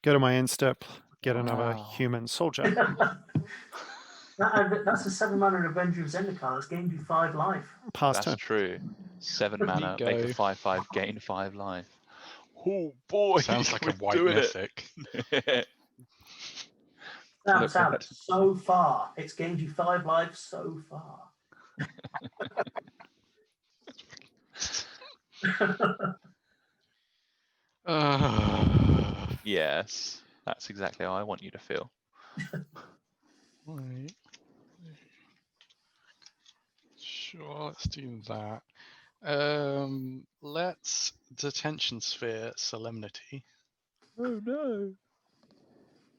Go to my end step, get another Wow. human soldier. That's a 7 mana Avenger of Zendikar. That's gained you 5 life. Pass That's turn. true. 7 There you mana, make go. a 5/5, gain 5 life. Oh boy! Sounds like a we're white doing mythic. it. Sam, Look, so far, it's gained you 5 lives so far. Yes, that's exactly how I want you to feel. Right. Sure, let's do that. Let's detention sphere solemnity. Oh no!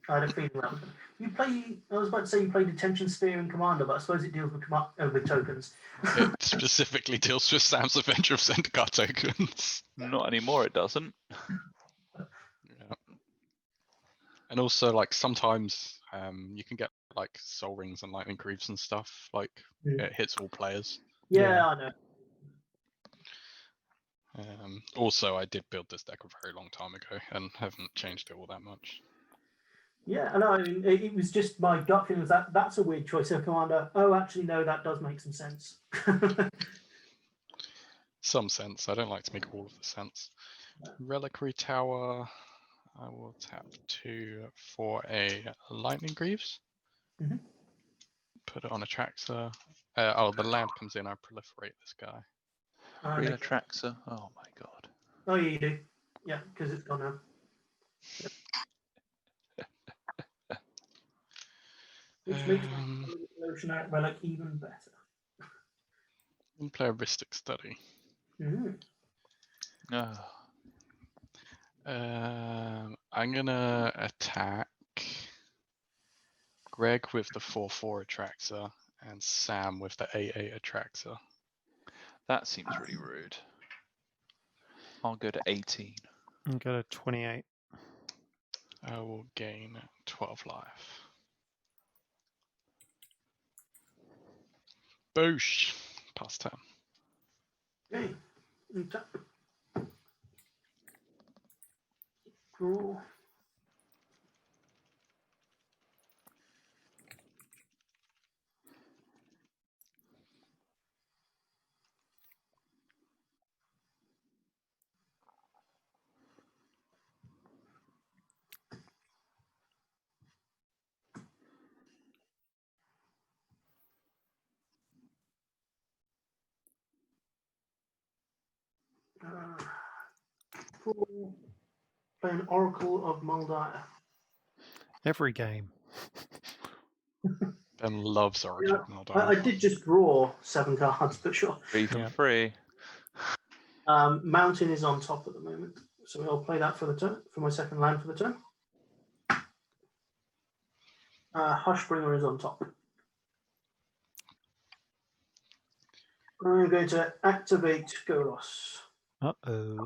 I had a feeling that was gonna... You play. I was about to say you play Detention Sphere in Commander, but I suppose it deals with tokens. It specifically deals with Sam's Avenger of Zendikar tokens. Not anymore. It doesn't. Yeah. And also, like sometimes, you can get like soul rings and lightning greaves and stuff. Like it hits all players. Yeah, I know. Also, I did build this deck a very long time ago and haven't changed it all that much. Yeah, I know. I mean, it was just my gut feeling was that that's a weird choice of Commander. Oh, actually, no, that does make some sense. Some sense. I don't like to make all of the sense. Reliquary Tower. I will tap 2 for a lightning greaves. Mhm. Put it on Atraxa. Oh, the land comes in. I proliferate this guy. Real Atraxa. Oh my god. Oh, yeah, you do. Yeah, because it's gone now. Which makes the Ocean Out Relic even better. And play a Ristic Study. Mhm. Ah, I'm gonna attack Greg with the 4/4 Atraxa and Sam with the 8/8 Atraxa. that seems really rude. I'll go to 18. And go to 28. I will gain 12 life. Boosh! Pass turn. Okay. Draw. Play an Oracle of Muldiah. Every game. Ben loves Origin Yeah, Muldiah. I did just draw 7 cards, but sure. 3 from Yeah. 3. Mountain is on top at the moment, so I'll play that for the turn, for my second land for the turn. Hushbringer is on top. I'm going to activate Golos. Uh-oh.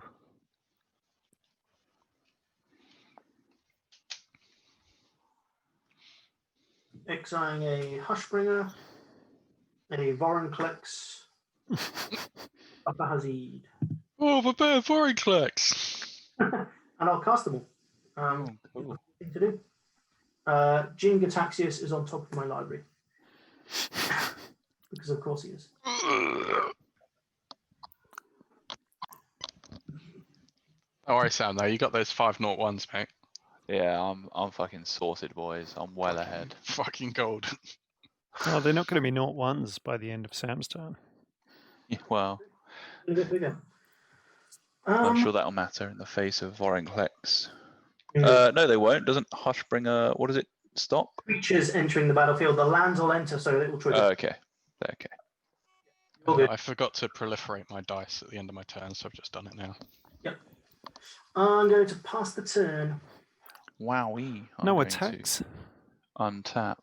Exiling a Hushbringer, a Vorinclex, a Bahazid. Oh, the bear Vorinclex! And I'll cast them all. Oh, cool. Thing to do. Jin Gataxius is on top of my library. Because of course he is. Don't worry, Sam, though. You got those 5/01s, mate. Yeah, I'm fucking sorted, boys. I'm well ahead. Fucking gold. Oh, they're not going to be 0-1s by the end of Sam's turn. Yeah, well, A bit bigger. I'm sure that'll matter in the face of Vorinclex. Yeah. No, they won't. Doesn't Hushbringer, what does it, stop? Creatures entering the battlefield, the lands will enter, so it will trigger. Okay. Okay. All good. I forgot to proliferate my dice at the end of my turn, so I've just done it now. Yep. I'm going to pass the turn. Wowee. I'm No going attacks. to untap.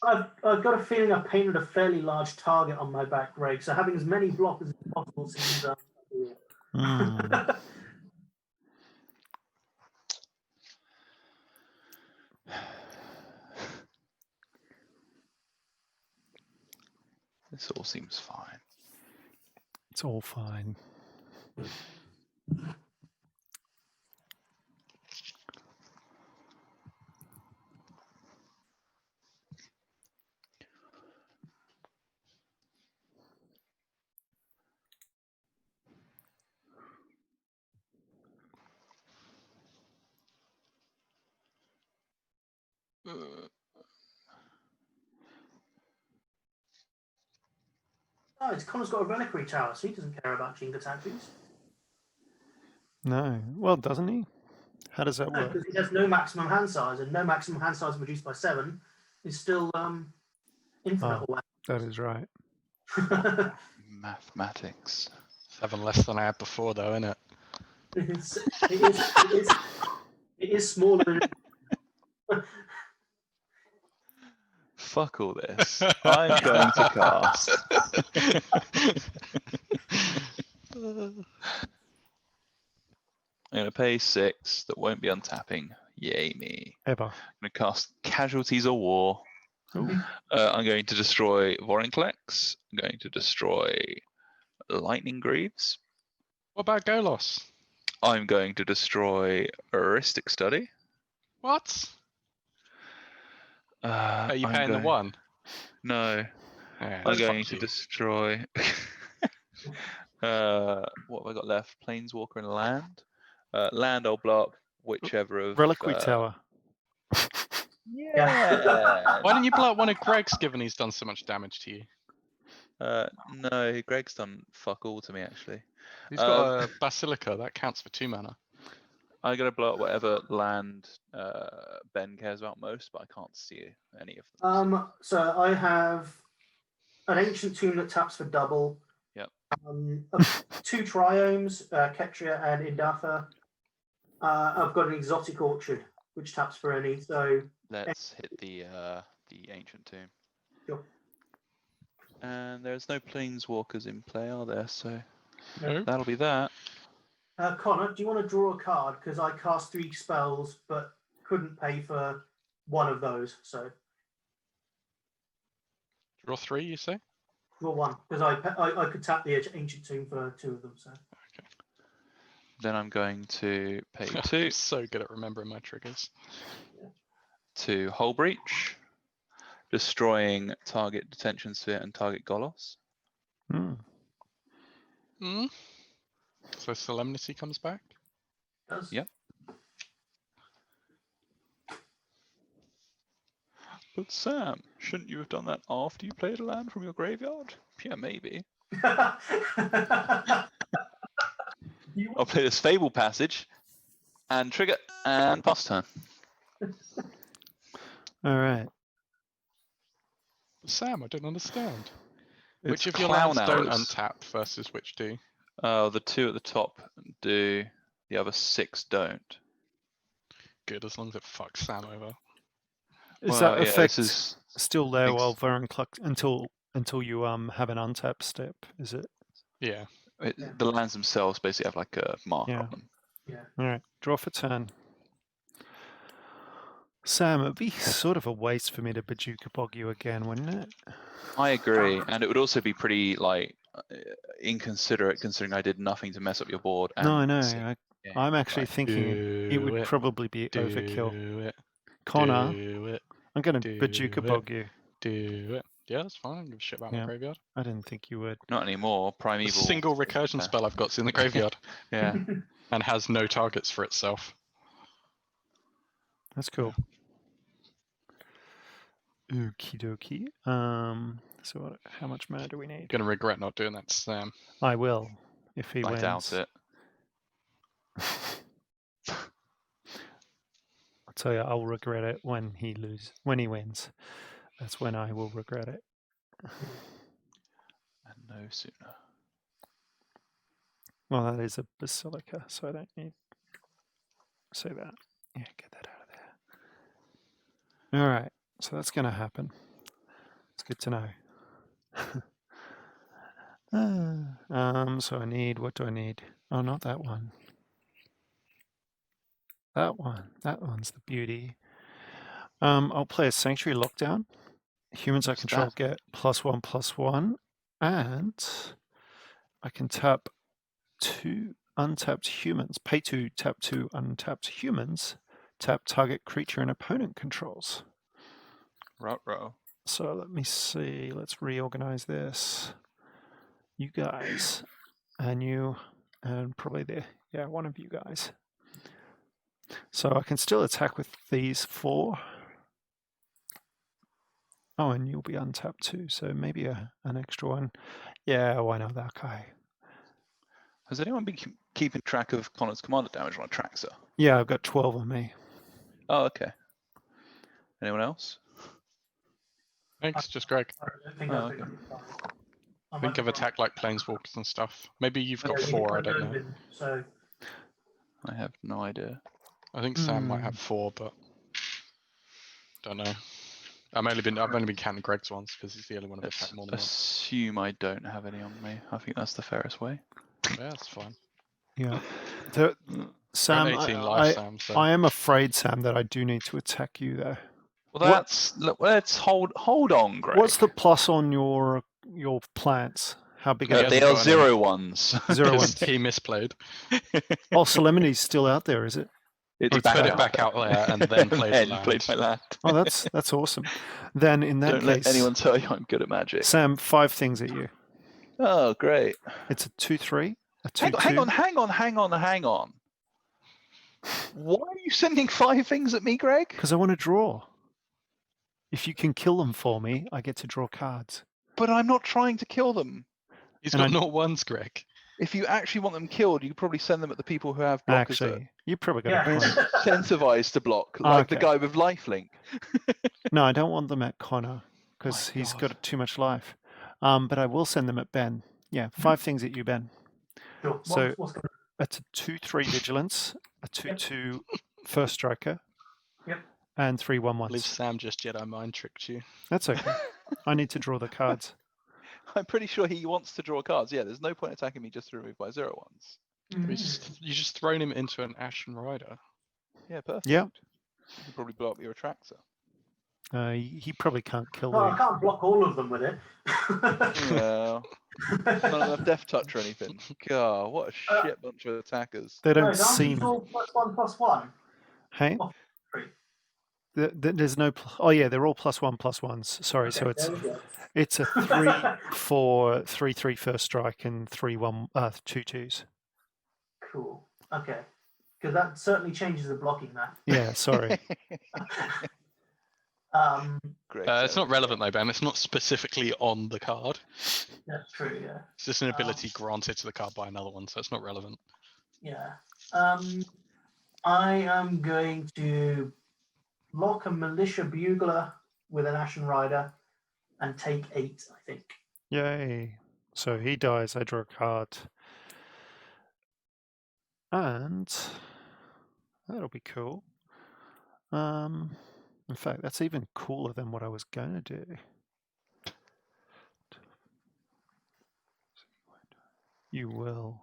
I've got a feeling I've painted a fairly large target on my back, Greg, so having as many blockers as possible seems This all seems fine. It's all fine. Oh, Connor's got a reliquary tower, so he doesn't care about Jinga tattoos. No. Well, doesn't he? How does that No, work? because he has no maximum hand size, and no maximum hand size reduced by 7 is still infinite. Oh, that is right. Mathematics. 7 less than I had before, though, isn't it? It is smaller. Fuck all this. I'm going to cast. I'm going to pay 6 that won't be untapping. Yay me. Ever. I'm going to cast Casualties of War. I'm going to destroy Vorinclex. I'm going to destroy Lightning Greaves. What about Golos? I'm going to destroy Heuristic Study. What? Are you paying the 1? No. Yeah, I'm going fuck to you. destroy. What have I got left? Planeswalker and land. Land, I'll blow up whichever of. Reliquary tower. Yeah. Why didn't you blow up one of Greg's, given he's done so much damage to you? No, Greg's done fuck all to me actually. He's got a Basilica, that counts for 2 mana. I gotta blow up whatever land Ben cares about most, but I can't see any of them. So I have an ancient tomb that taps for double. Yep. 2 triomes, Ketria and Indatha. I've got an exotic orchard which taps for any. So Let's hit the ancient tomb. Sure. And there's no planeswalkers in play, are there? So No. that'll be that. Connor, do you want to draw a card? Because I cast 3 spells, but couldn't pay for one of those. So Draw 3, you say? draw 1, because I could tap the ancient tomb for 2 of them. So Then I'm going to pay 2 I'm so good at remembering my triggers. to Hull Breach, destroying target Detention Sphere and target Golos. So Solemnity comes back? does. Yep. But Sam, shouldn't you have done that after you played a land from your graveyard? Yeah, maybe. I'll play this Fable Passage and trigger and pass turn. All right. Sam, I don't understand. It's Which of your clown lands don't arrows. untap versus which do? The 2 at the top do, the other 6 don't. Good, as long as it fucks Sam over. Is that effect this is still there ex- while Vorinclex until you have an untap step? Is it? Yeah. the lands themselves basically have like a marker Yeah. on them. All right. Draw for turn. Sam, it'd be sort of a waste for me to Bajuka Bog you again, wouldn't it? I agree, and it would also be pretty like inconsiderate considering I did nothing to mess up your board. And No, I know. save the game. I'm actually Like, thinking it would probably be overkill. Do it. Connor, Do it. I'm going to do Bajuka it. Bog you. Do it. Yeah, that's fine. I don't give a shit about my Yeah. graveyard. I didn't think you would. Not anymore. The Primeval. single recursion spell I've got's in the graveyard Yeah. and has no targets for itself. That's cool. Okie dokie. So how much mana do we need? Gonna regret not doing that to Sam. I will, if he I wins. doubt it. I'll tell you, I'll regret it when he wins. That's when I will regret it. And no sooner. Well, that is a basilica, so I don't need to say that. Yeah, get that out of there. All right, so that's going to happen. It's good to know. So I need, what do I need? Oh, not that one. That one. That one's the beauty. I'll play a Sanctuary Lockdown. Humans I What's control that? get +1/+1, and I can tap 2 untapped humans. Pay 2, tap 2 untapped humans. Tap target creature and opponent controls. Ruh-roh. So let me see. Let's reorganize this. You guys, and you, and probably one of you guys. So I can still attack with these 4. Oh, and you'll be untapped too, so maybe an extra one. Yeah, why not that guy? Has anyone been keeping track of Connor's commander damage on Atraxa? Yeah, I've got 12 on me. Oh, okay. Anyone else? Thanks, just Greg. I don't think Oh, I've okay. been I I might think be I've wrong. attacked like planeswalkers and stuff. Maybe you've got Yeah, you 4, I hit don't my know. Logan, so I have no idea. I think Sam might have 4, but don't know. I've only been counting Greg's ones because he's the only one who's attacked more than once. Assume I don't have any on me. I think that's the fairest way. Yeah, that's fine. Yeah. You're Sam, on 18 life, Sam. So I am afraid, Sam, that I do need to attack you there. Well, let's hold on, Greg. What's the plus on your plants? How big are hasn't they are got any. 0 ones. 0 because 1. he misplayed. Oh, Solemity's still out there, is it? It's He put it back out there and then played the land. played my land. Oh, that's awesome. Then in that Don't case, let anyone tell you I'm good at magic. Sam, 5 things at you. Oh, great. It's a 2/3, a 2/2. Hang on. Why are you sending 5 things at me, Greg? Because I want to draw. If you can kill them for me, I get to draw cards. But I'm not trying to kill them. He's And got not ones, Greg. If you actually want them killed, you could probably send them at the people who have blockers Actually, you probably got yeah. a point. incentivized to block, like the Okay. guy with lifelink. No, I don't want them at Connor because My he's God. got too much life. But I will send them at Ben. Yeah, 5 things at you, Ben. Sure. So- What's going It's a 2/3 vigilance, a 2/2 first striker, Yep. and 3 I believe 1/1s. Sam just Jedi mind tricked you. That's okay. I need to draw the cards. I'm pretty sure he wants to draw cards. Yeah, there's no point attacking me just to remove my 0 ones. You just thrown him into an Ashen Rider. Yeah, perfect. Yeah. You could probably blow up your Atraxa. He probably can't kill Well, I the. can't block all of them with it. Well, not enough Death Touch or anything. God, what a shit bunch of attackers. They don't Guys, aren't seem. these all +1/+1? Hey, Oh, three. there's no. Oh yeah, they're all +1/+1s. Sorry, Okay, so there we go. it's a 3/4 3/3 first strike and 3/1 2/2s. Cool. Okay. Because that certainly changes the blocking now. Yeah, sorry. Great. It's not relevant though, Ben. It's not specifically on the card. That's true, yeah. It's just an ability granted to the card by another one, so it's not relevant. Yeah. I am going to lock a militia bugler with an Ashen Rider and take 8, I think. Yay. So he dies, I draw a card. And that'll be cool. In fact, that's even cooler than what I was going to do. You will.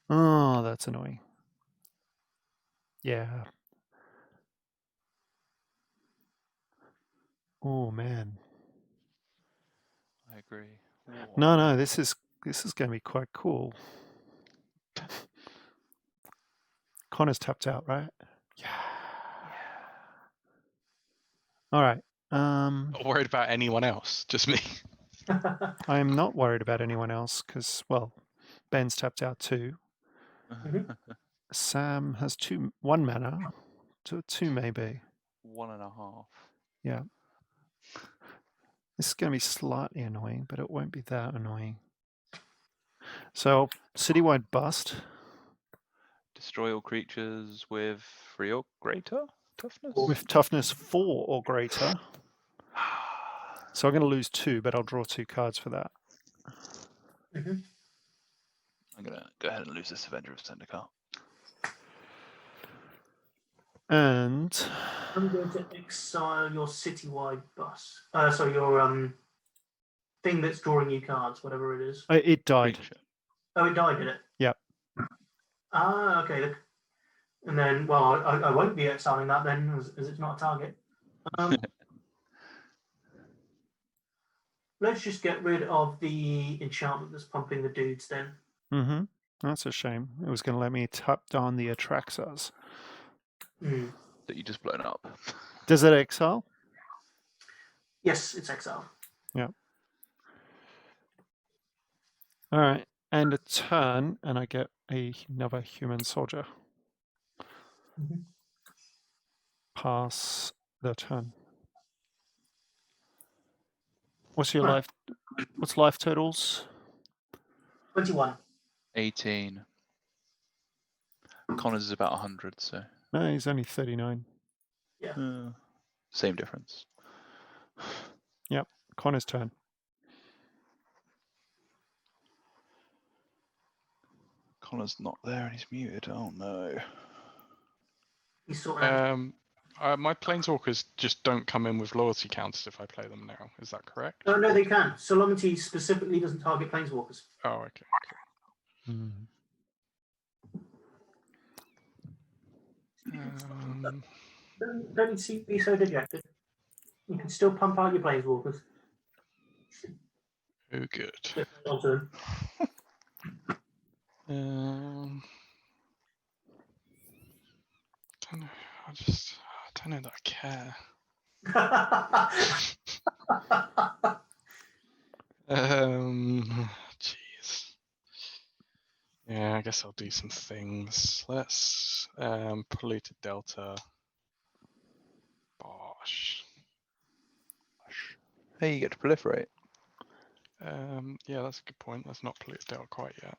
Oh, that's annoying. Yeah. Oh man. I agree. No, this is going to be quite cool. Connor's tapped out, right? Yeah. All right. Not worried about anyone else, just me. I am not worried about anyone else because, well, Ben's tapped out too. Sam has 1 mana. 2 maybe. 1.5. Yeah. This is going to be slightly annoying, but it won't be that annoying. So, citywide bust. Destroy all creatures with 3 or greater toughness. With toughness 4 or greater. So I'm going to lose 2, but I'll draw 2 cards for that. I'm going to go ahead and lose this Avenger of Zendikar. And I'm going to exile your citywide bus. Sorry, your thing that's drawing you cards, whatever it is. it died. Creature. Oh, it died, did it? Yep. Ah, okay. And then, well, I won't be exiling that then, as it's not a target. Let's just get rid of the enchantment that's pumping the dudes then. Mm-hmm. That's a shame. It was going to let me tap down the Atraxas. That you just blown up. Does it exile? Yes, it's exiled. Yeah. All right. And a turn, and I get another human soldier. Pass the turn. What's your life? What's life totals? 21. 18. Connor's is about 100, so No, he's only 39. same difference. Connor's turn. Connor's not there and he's muted. Oh no. He's sorting out. My planeswalkers just don't come in with loyalty counters if I play them now. Is that correct? Oh, no, they can. Solemnity specifically doesn't target planeswalkers. Oh, okay. Cool. Don't be so dejected. You can still pump out your planeswalkers. Oh, good. Get onto them. Don't know. I don't know that I care. Jeez. Yeah, I guess I'll do some things. Let's polluted delta. Bosh. Hey, you get to proliferate. Yeah, that's a good point. That's not polluted delta quite yet.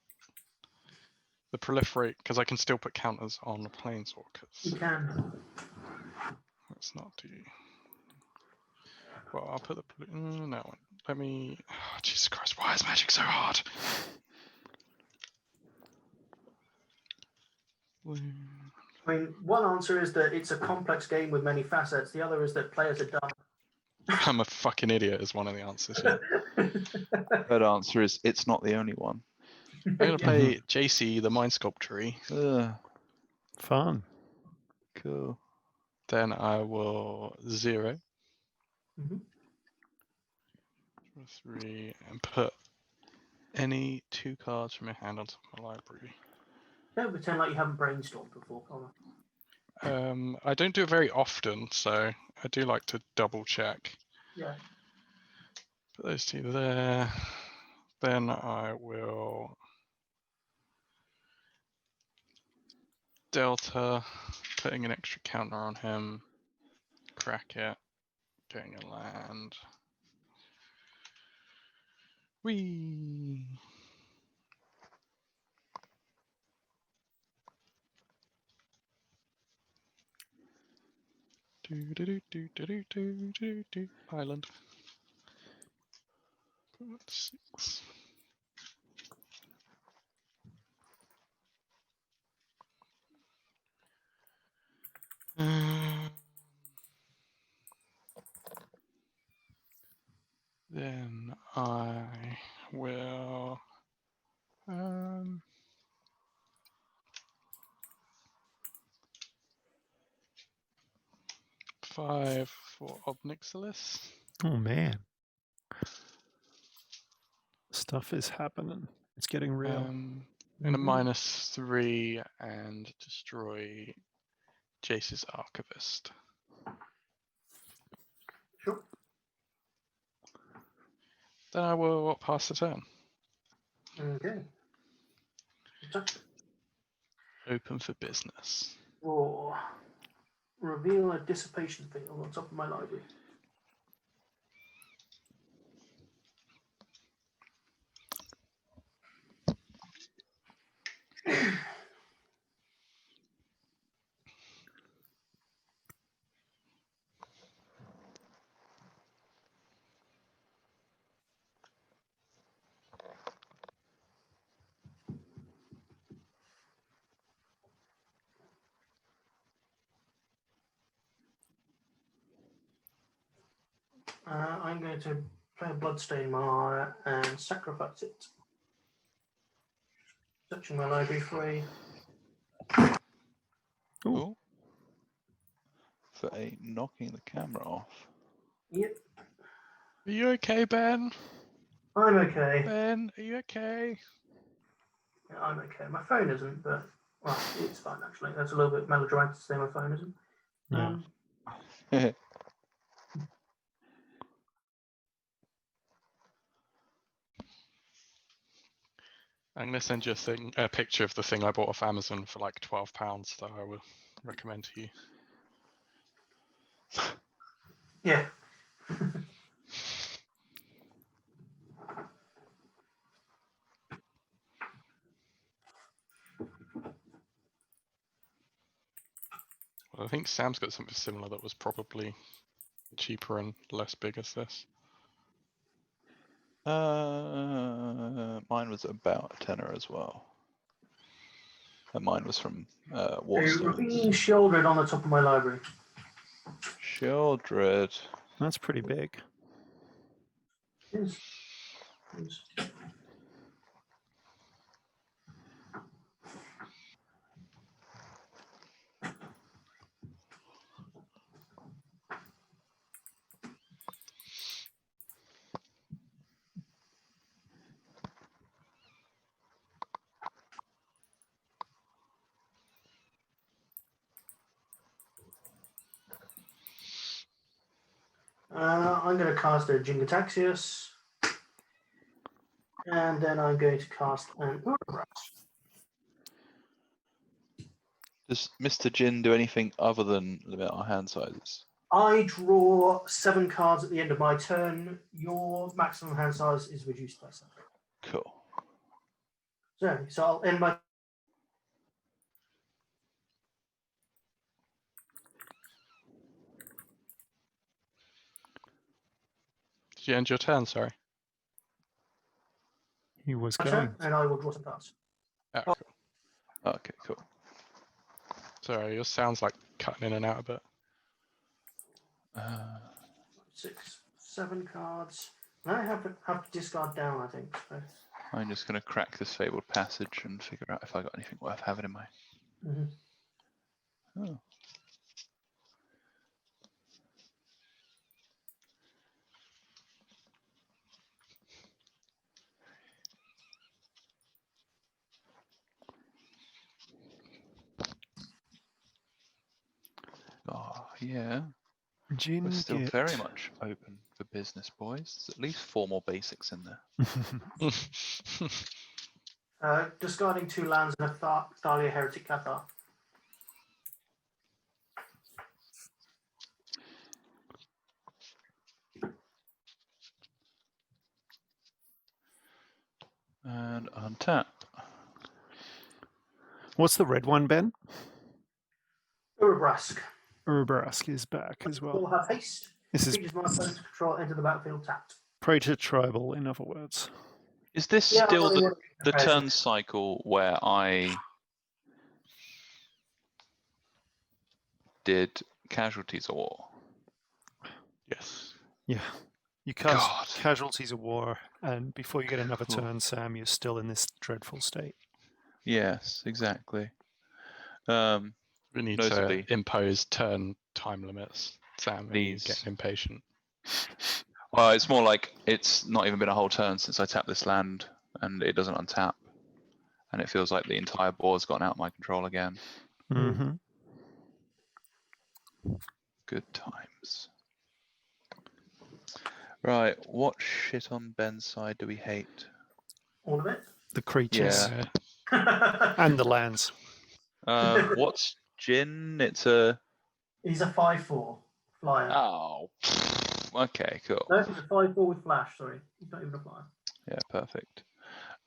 The proliferate, because I can still put counters on the You planeswalkers. can. Let's not do. Well, I'll put the no. Let me. Oh, Jesus Christ! Why is magic so hard? I mean, one answer is that it's a complex game with many facets. The other is that players are dumb. I'm a fucking idiot is one of the answers. Yeah. Third answer is it's not the only one. I'm gonna play JC, the Mind Sculptory. Fun. Cool. Then I will 0. Mhm. 3 and put any 2 cards from your hand onto my library. Don't pretend like you haven't brainstormed before, Connor. I don't do it very often, so I do like to double check. Yeah. Put those 2 there. Then I will Delta, putting an extra counter on him. Crack it. Getting a land. Whee! Do. Island. 6. Then I will 5 for Obnixilis. Oh man. Stuff is happening. It's getting real. And a -3 and destroy Jace's Archivist. Sure. Then I will pass the turn. Okay. Open for business. Or reveal a dissipation thing on the top of my library. I'm going to play a Bloodstain Mar and sacrifice it. Searching my library for a. Ooh. For a knocking the camera off. Yep. Are you okay, Ben? I'm okay. Ben, are you okay? Yeah, I'm okay. My phone isn't, but well, it's fine actually. That's a little bit melodramatic to say my phone isn't. Yeah. I'm gonna send you a picture of the thing I bought off Amazon for like £12 that I will recommend to you. Yeah. Well, I think Sam's got something similar that was probably cheaper and less big as this. Mine was about a tenner as well. And mine was from So Waterstones. Ravine Shieldred on the top of my library. Shieldred. That's pretty big. Yes. Yes. I'm going to cast a Jingataxius. And then I'm going to cast an Urabras. Does Mr. Jin do anything other than limit our hand sizes? I draw 7 cards at the end of my turn. Your maximum hand size is reduced by 7. Cool. So I'll end my. Did you end your turn? Sorry. He was my going. turn, and I will draw some cards. Oh, cool. Okay, cool. Sorry, your sound's like cutting in and out a bit. 6, 7 cards. Now I have to discard down, I think. So. I'm just going to crack this fabled passage and figure out if I got anything worth having in my. Oh. Oh, yeah. Gin We're still Git. very much open for business, boys. There's at least 4 more basics in there. Discarding 2 lands and a Thalia Heretic Cathar. And untap. What's the red one, Ben? Urabrask. Urbrask is back as Will well. have haste. This is Features my opponent's control, enter the battlefield tapped. Praetor Tribal, in other words. Is this Yeah, still I mean, the turn cycle where I did Casualties of War? Yes. Yeah. You cast God. Casualties of War, and before you get another Cool. turn, Sam, you're still in this dreadful state. Yes, exactly. We need Notably. to impose turn time limits. Sam, are you These- getting impatient? Well, it's more like it's not even been a whole turn since I tapped this land and it doesn't untap. And it feels like the entire board's gotten out of my control again. Mm-hmm. Good times. Right, what shit on Ben's side do we hate? All of it. The creatures Yeah. and the lands. What's Jin? It's a... He's a 5/4 flyer. Oh. Okay, cool. No, he's a 5/4 with flash, sorry. He's not even a flyer. Yeah, perfect.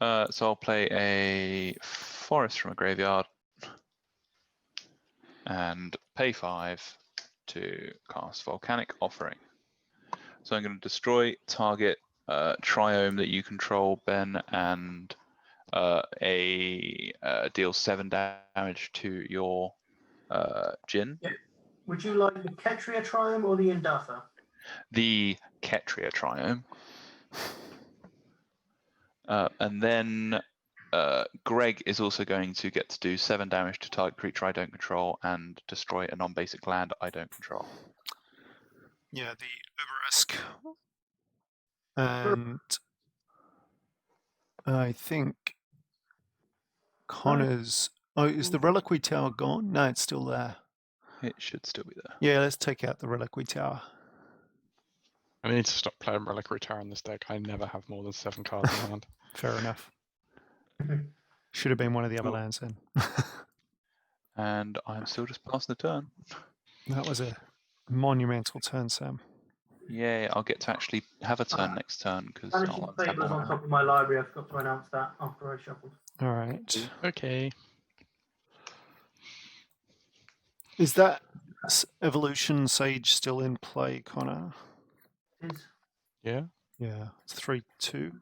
So I'll play a forest from a graveyard and pay 5 to cast Volcanic Offering. So I'm going to destroy target triome that you control, Ben, and deal 7 damage to your Jin. Yeah. Would you like the Ketria Triumph or the Indatha? The Ketria triome. And then Greg is also going to get to do 7 damage to target creature I don't control and destroy a non-basic land I don't control. Yeah, the Obelisk. And I think Connor's... Oh, is the Reliquary Tower gone? No, it's still there. It should still be there. Yeah, let's take out the Reliquary Tower. I need to stop playing Reliquary Tower in this deck. I never have more than 7 cards in hand. Fair enough. Should have been one of the other lands then. And I'm still just passing the turn. That was a monumental turn, Sam. Yay, I'll get to actually have a turn next turn because Vanishing I'll untap Fablers all on my- top of my library. I forgot to announce that after I shuffled. All right. Okay. Is that evolution sage still in play, Connor? Is Yeah, Yeah, it's 3/2.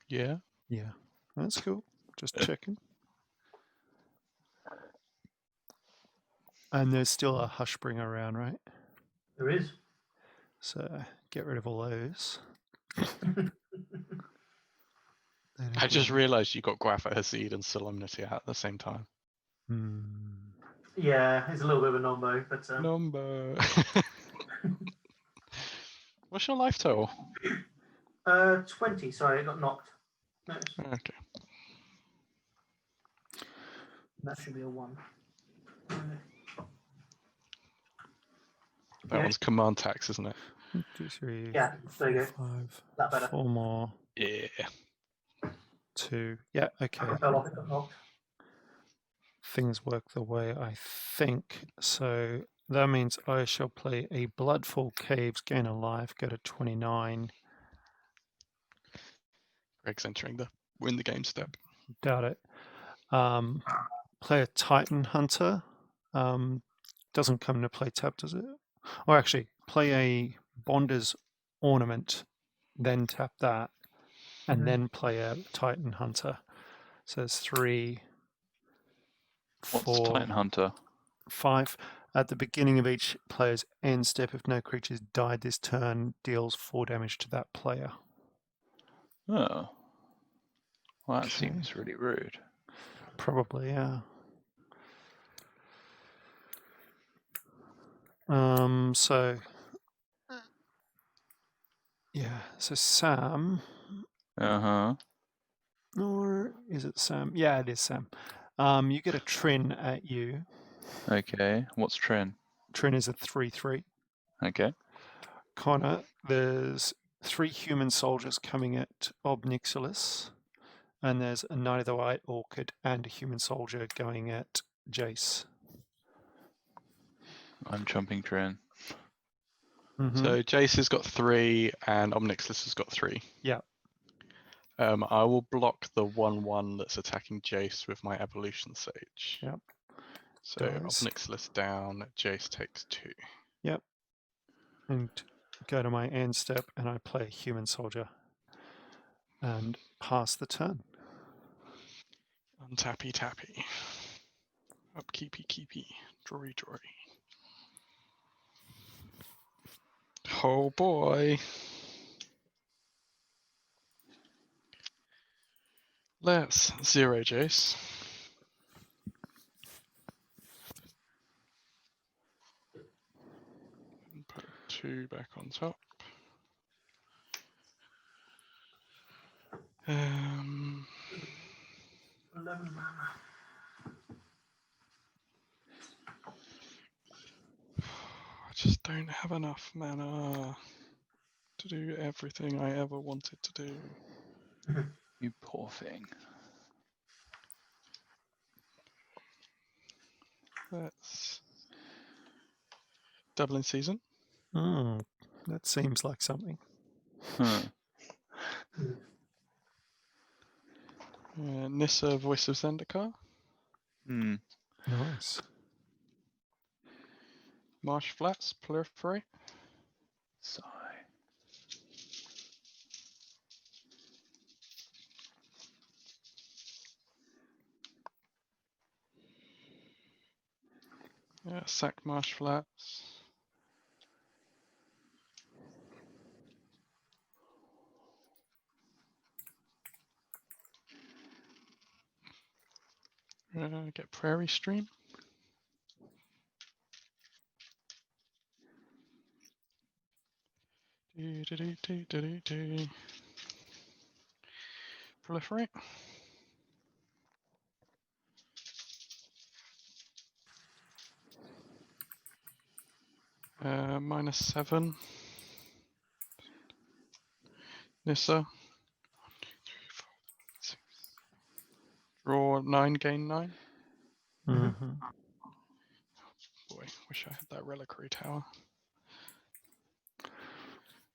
yeah. Yeah, that's cool. Just checking. And there's still a Hushbringer around, right? there is. So get rid of all those. I just realised you got Grapha Hasid and Solemnity out at the same time. Yeah, it's a little bit of a nombo, but Number. What's your life total? 20. Sorry, it got knocked. No, Okay. that should be a 1. That one's command tax, isn't it? 1, 2, 3, Yeah, there you 4, 5, That better. 4 more, Yeah. 2. Yeah, okay. It fell off, it got knocked. Things work the way I think. So that means I shall play a Bloodfall Caves, gain a life, go to 29. Greg's entering the win the game step. Doubt it. Play a Titan Hunter. Doesn't come into play tap, does it? Or actually, play a Bonder's Ornament, then tap that, and then play a Titan Hunter. So there's 3, What's 4, Titan Hunter? 5. At the beginning of each player's end step, if no creatures died this turn, deals 4 damage to that player. Oh. Well, that Okay. seems really rude. Probably, yeah. So yeah, so Sam, Uh-huh. or is it Sam? Yeah, it is Sam. You get a Trin at you. Okay. What's Trin? Trin is a 3/3. Okay. Connor, there's 3 human soldiers coming at Obnixilis, and there's a Knight of the White Orchid and a human soldier going at Jace. I'm jumping Trin. So Jace has got 3 and Omnixus has got 3. Yeah. I will block the 1/1 that's attacking Jace with my Evolution Sage. Yep. So Dies. Omnixus down, Jace takes 2. Yep. And go to my end step, and I play a human soldier and pass the turn. Untappy tappy. Upkeepy keepy. Drawy drawy. Oh boy. Let's 0 Jace. And put 2 back on top. 11 mana. I just don't have enough mana to do everything I ever wanted to do. You poor thing. That's Dublin season. That seems like something. Nissa, Voice of Zendikar. Nice. Marsh Flats, Proliferate. Sigh. Sack Marsh Flats. Get Prairie Stream. Proliferate. -7. Nissa. 6. Draw 9, gain 9. Boy, wish I had that Reliquary Tower.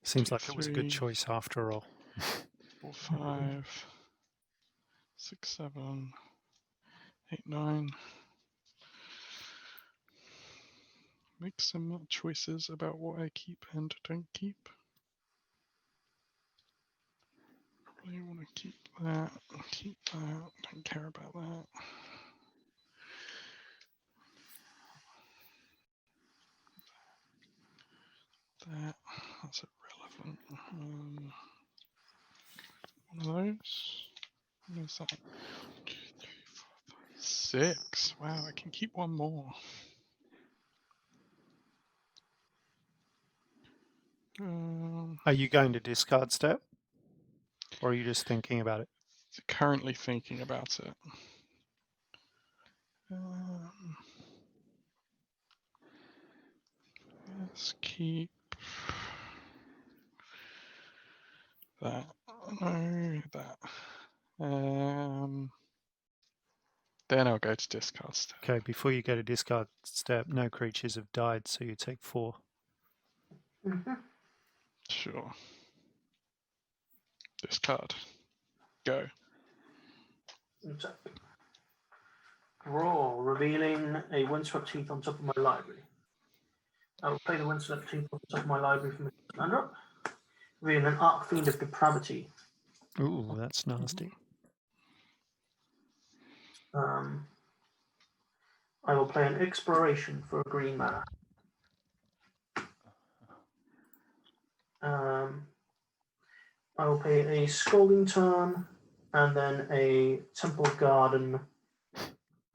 Seems 2, like it was a good 3, choice after all. 4, 5, 6, 7, 8, 9. make some choices about what I keep and don't keep. Probably want to keep that, don't care about that. That's irrelevant. One of those. What is that? 2, 3, 4, 5, 6. Wow, I can keep one more. Are you going to discard step? Or are you just thinking about it? Currently thinking about it. Let's keep that. No, that. Then I'll go to discard step. Okay, before you go to discard step, no creatures have died, so you take 4. Mm-hmm. Sure. Discard. Go. Draw, revealing a windswept heath on top of my library. I will play the windswept heath on top of my library from the land drop, revealing an Arc Fiend of Depravity. Ooh, that's nasty. I will play an Exploration for a green mana. I will play a Scalding Turn and then a Temple Garden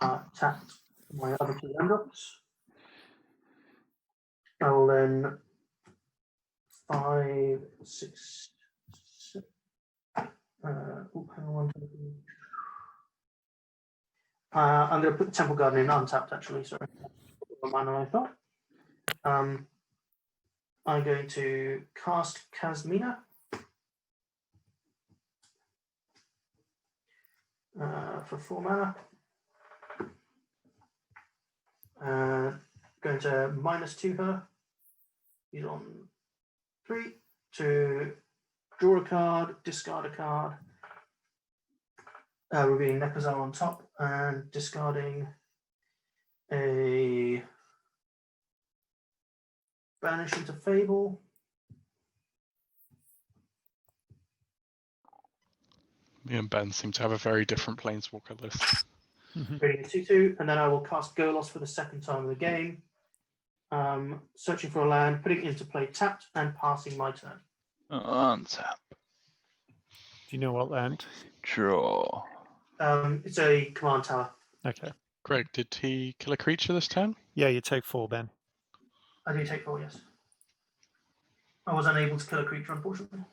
tapped for my other 2 land drops. I will then 5, 6, 7. Hang on. I'm going to put the Temple Garden in untapped, actually. Sorry. Mana, I thought. I'm going to cast Kasmina. For 4 mana. Going to -2 her. He's on 3 to draw a card, discard a card. Revealing Nekazar on top and discarding a Banish into Fable. Me and Ben seem to have a very different Planeswalker list. Creating a 2/2, and then I will cast Golos for the second time of the game. Searching for a land, putting it into play tapped, and passing my turn. Untap. Do you know what land? Draw. It's a command tower. Okay. Greg, did he kill a creature this turn? Yeah, you take 4, Ben. I do take 4, yes. I was unable to kill a creature, unfortunately.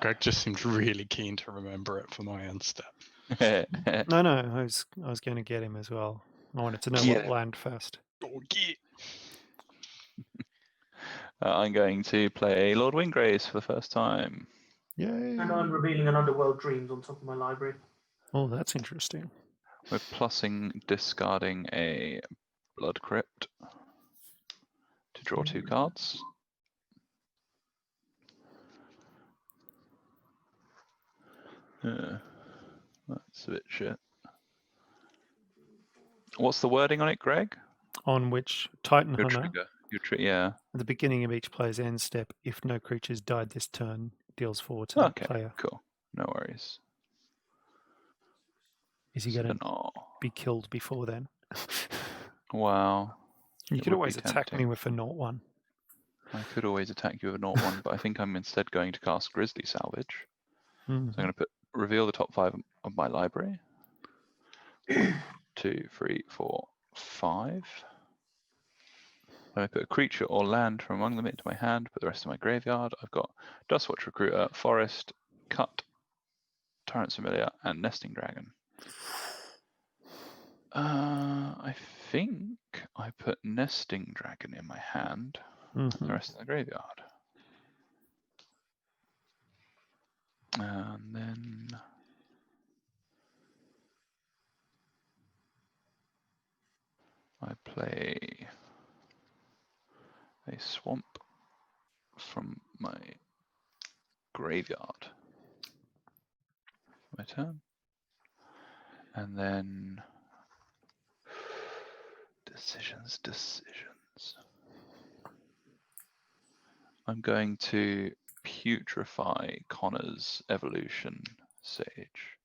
Greg just seemed really keen to remember it for my end step. No, I was going to get him as well. I wanted to know Get what him. land first. Oh, yeah. I'm going to play Lord Windgrace for the first time. Yay! And I'm revealing an Underworld Dreams on top of my library. Oh, that's interesting. We're plussing, discarding a Blood Crypt to draw 2 cards. That's a bit shit. What's the wording on it, Greg? On which Titan Your Hunter, trigger. Yeah. at the beginning of each player's end step, if no creatures died this turn, deals 4 to that Okay, player. cool. No worries. Is he going to No. be killed before then? Wow. You It could would always be attack me tempting. with a 0/1. I could always attack you with a 0/1, but I think I'm instead going to cast Grizzly Salvage. So I'm going to reveal the top 5 of my library. 1, 2, 3, 4, 5. Then I put a creature or land from among them into my hand, put the rest in my graveyard. I've got Dustwatch Recruiter, Forest, Cut, Tyrant Familiar, and Nesting Dragon. I think I put Nesting Dragon in my hand, and the rest in the graveyard. And then I play a Swamp from my graveyard. My turn. And then Decisions. I'm going to putrefy Connor's evolution sage.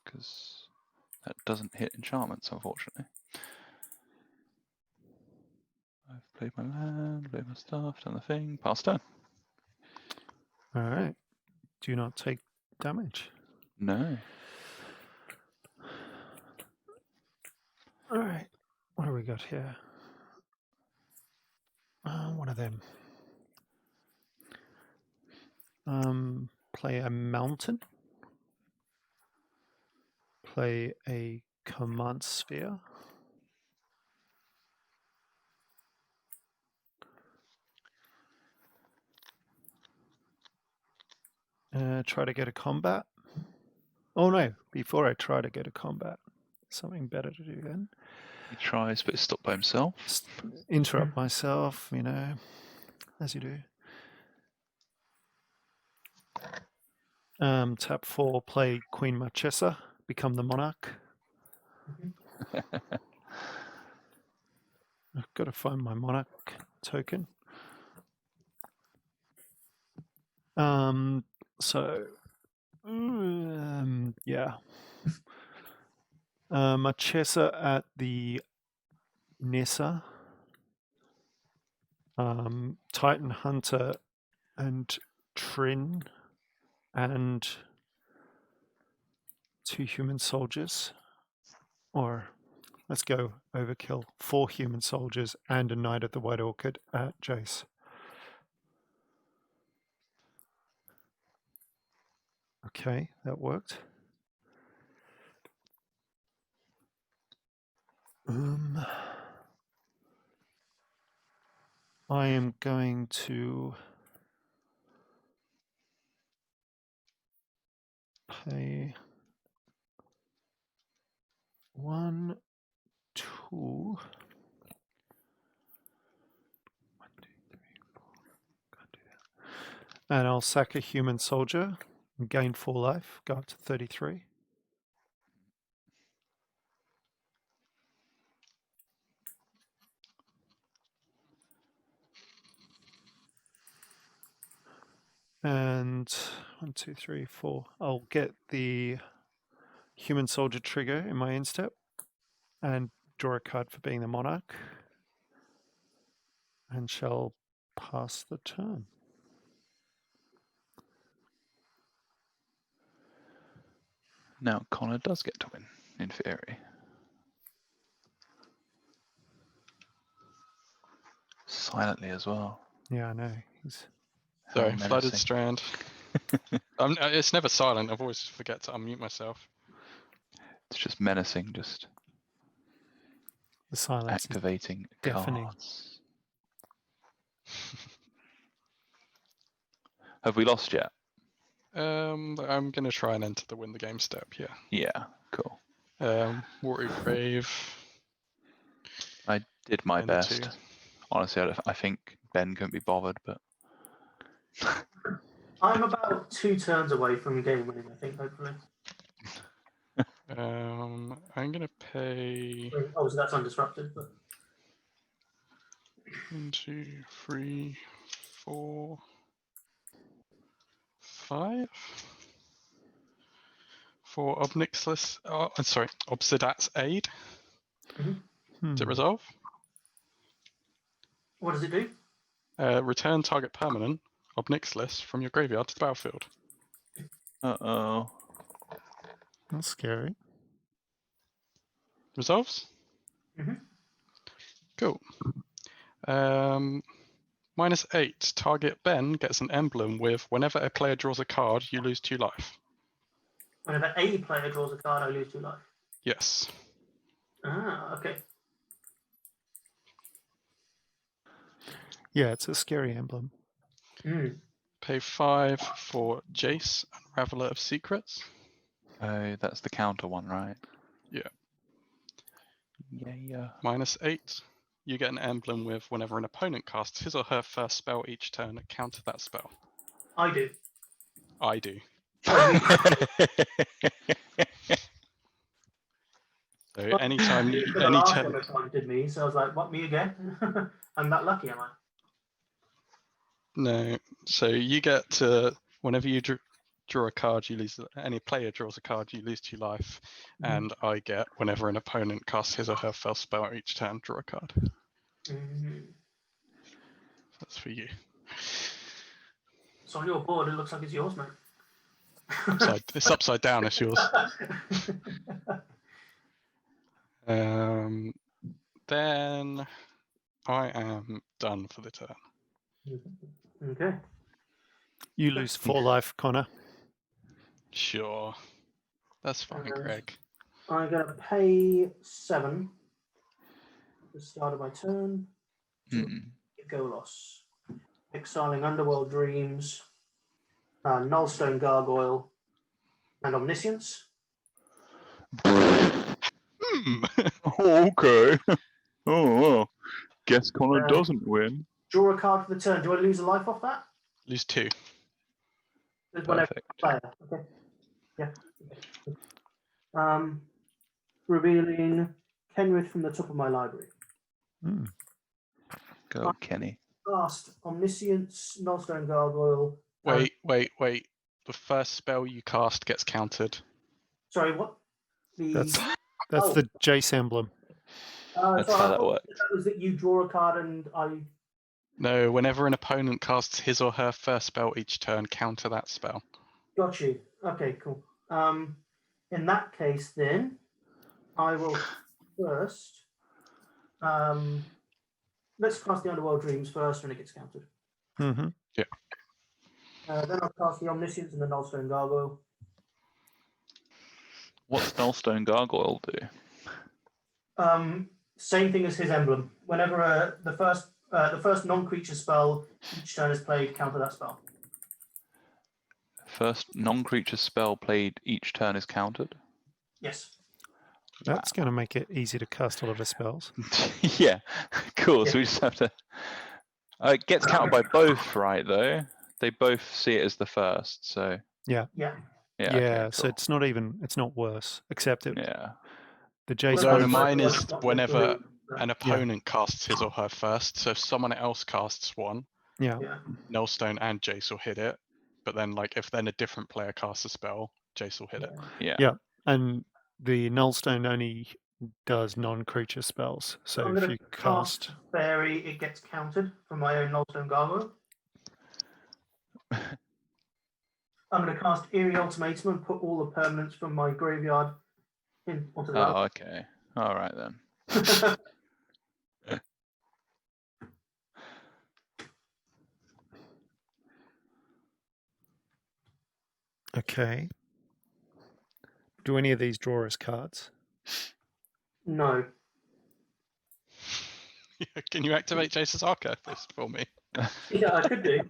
Because that doesn't hit enchantments, unfortunately. I've played my land, played my stuff, done the thing, pass turn. All right. Do not take damage. No. All right. What do we got here? One of them. Play a mountain. Play a command sphere. Try to get a combat. Oh no, before I try to get a combat. Something better to do then. He tries, but is stopped by himself. Interrupt myself, you know, as you do. Tap 4, play Queen Marchesa, become the monarch. I've got to find my monarch token. Yeah. Marchesa at the Nessa. Titan Hunter and Trin and 2 human soldiers. Or let's go overkill. 4 human soldiers and a Knight of the White Orchid at Jace. Okay, that worked. I am going to pay 1, 2. 1, 2, 3, 4. Can't do that. And I'll sack a human soldier and gain 4 life, go up to 33. And 1, 2, 3, 4. I'll get the human soldier trigger in my instep and draw a card for being the monarch. And shall pass the turn. Now Connor does get to win, in theory. Silently as well. Yeah, I know. He's Sorry, How flooded menacing. strand. It's never silent. I always forget to unmute myself. It's just menacing, just the silence. activating deafening. cards. Have we lost yet? I'm gonna try and enter the win the game step. Yeah. Yeah, cool. Watery Grave. I did my and the best. 2. Honestly, I think Ben couldn't be bothered, but I'm about 2 turns away from game winning, I think, hopefully. I'm gonna pay Oh, so that's undisrupted, but 1, 2, 3, 4, 5 for Obnixless. Sorry, Obsidat's Aid. Does it resolve? what does it do? Return target permanent Obnixless from your graveyard to the battlefield. uh-oh. That's scary. Resolves? Cool. -8. Target Ben gets an emblem with whenever a player draws a card, you lose 2 life. Whenever a player draws a card, I lose 2 life. Yes. Ah, okay. Yeah, it's a scary emblem. Pay 5 for Jace, Unraveler of Secrets. Oh, that's the counter one, right? Yeah. Yeah. -8. You get an emblem with whenever an opponent casts his or her first spell each turn, counter that spell. I do. I do. So anytime you, The last time it targeted me, so I was like, "What, me again?" I'm that lucky, am I? No. So you get to, whenever you draw a card, you lose. Any player draws a card, you lose 2 life, and I get, whenever an opponent casts his or her first spell each turn, draw a card. That's for you. So on your board, it looks like it's yours, mate. It's upside down. It's yours. Then I am done for the turn. Okay. You lose 4 life, Connor. Sure. That's fine, Greg. I'm going to pay 7 at the start of my turn to Golos. Exiling Underworld Dreams, Nullstone Gargoyle, and Omniscience. Okay. Oh, guess Connor doesn't win. Draw a card for the turn. Do I lose a life off that? Lose 2. Perfect. Player. Okay. Yeah. Revealing Kenrith from the top of my library. Go, Kenny. Cast Omniscience, Nullstone Gargoyle. Wait. The first spell you cast gets counted. Sorry, what? That's the Jace emblem. That's so how I that thought works. That was that you draw a card and I. No, whenever an opponent casts his or her first spell each turn, counter that spell. Got you. Okay, cool. In that case, then I will first. Let's cast the Underworld Dreams first when it gets counted. Yeah. Then I'll cast the Omniscience and the Nullstone Gargoyle. What's Nullstone Gargoyle do? Same thing as his emblem. Whenever the first non-creature spell each turn is played, counter that spell. First non-creature spell played each turn is countered? Yes. That's going to make it easy to cast a lot of spells. Yeah, cool. So we just have to... it gets counted by both, right, though? They both see it as the first, so... Yeah. Yeah, Yeah, okay, so cool. it's not worse, except the Jace Although one. mine is whenever an opponent casts his or her first, so if someone else casts one, Nullstone and Jace will hit it, but then if then a different player casts a spell, Jace will hit it. Yeah. And the Nullstone only does non-creature spells, so I'm if going you to cast Fairy, it gets counted from my own Nullstone Gargoyle. I'm going to cast Eerie Ultimatum and put all the permanents from my graveyard onto the Oh, battlefield. okay. All right, then. Okay. Do any of these draw as cards? No. Can you activate Jace's Archive list for me? Yeah, I could do.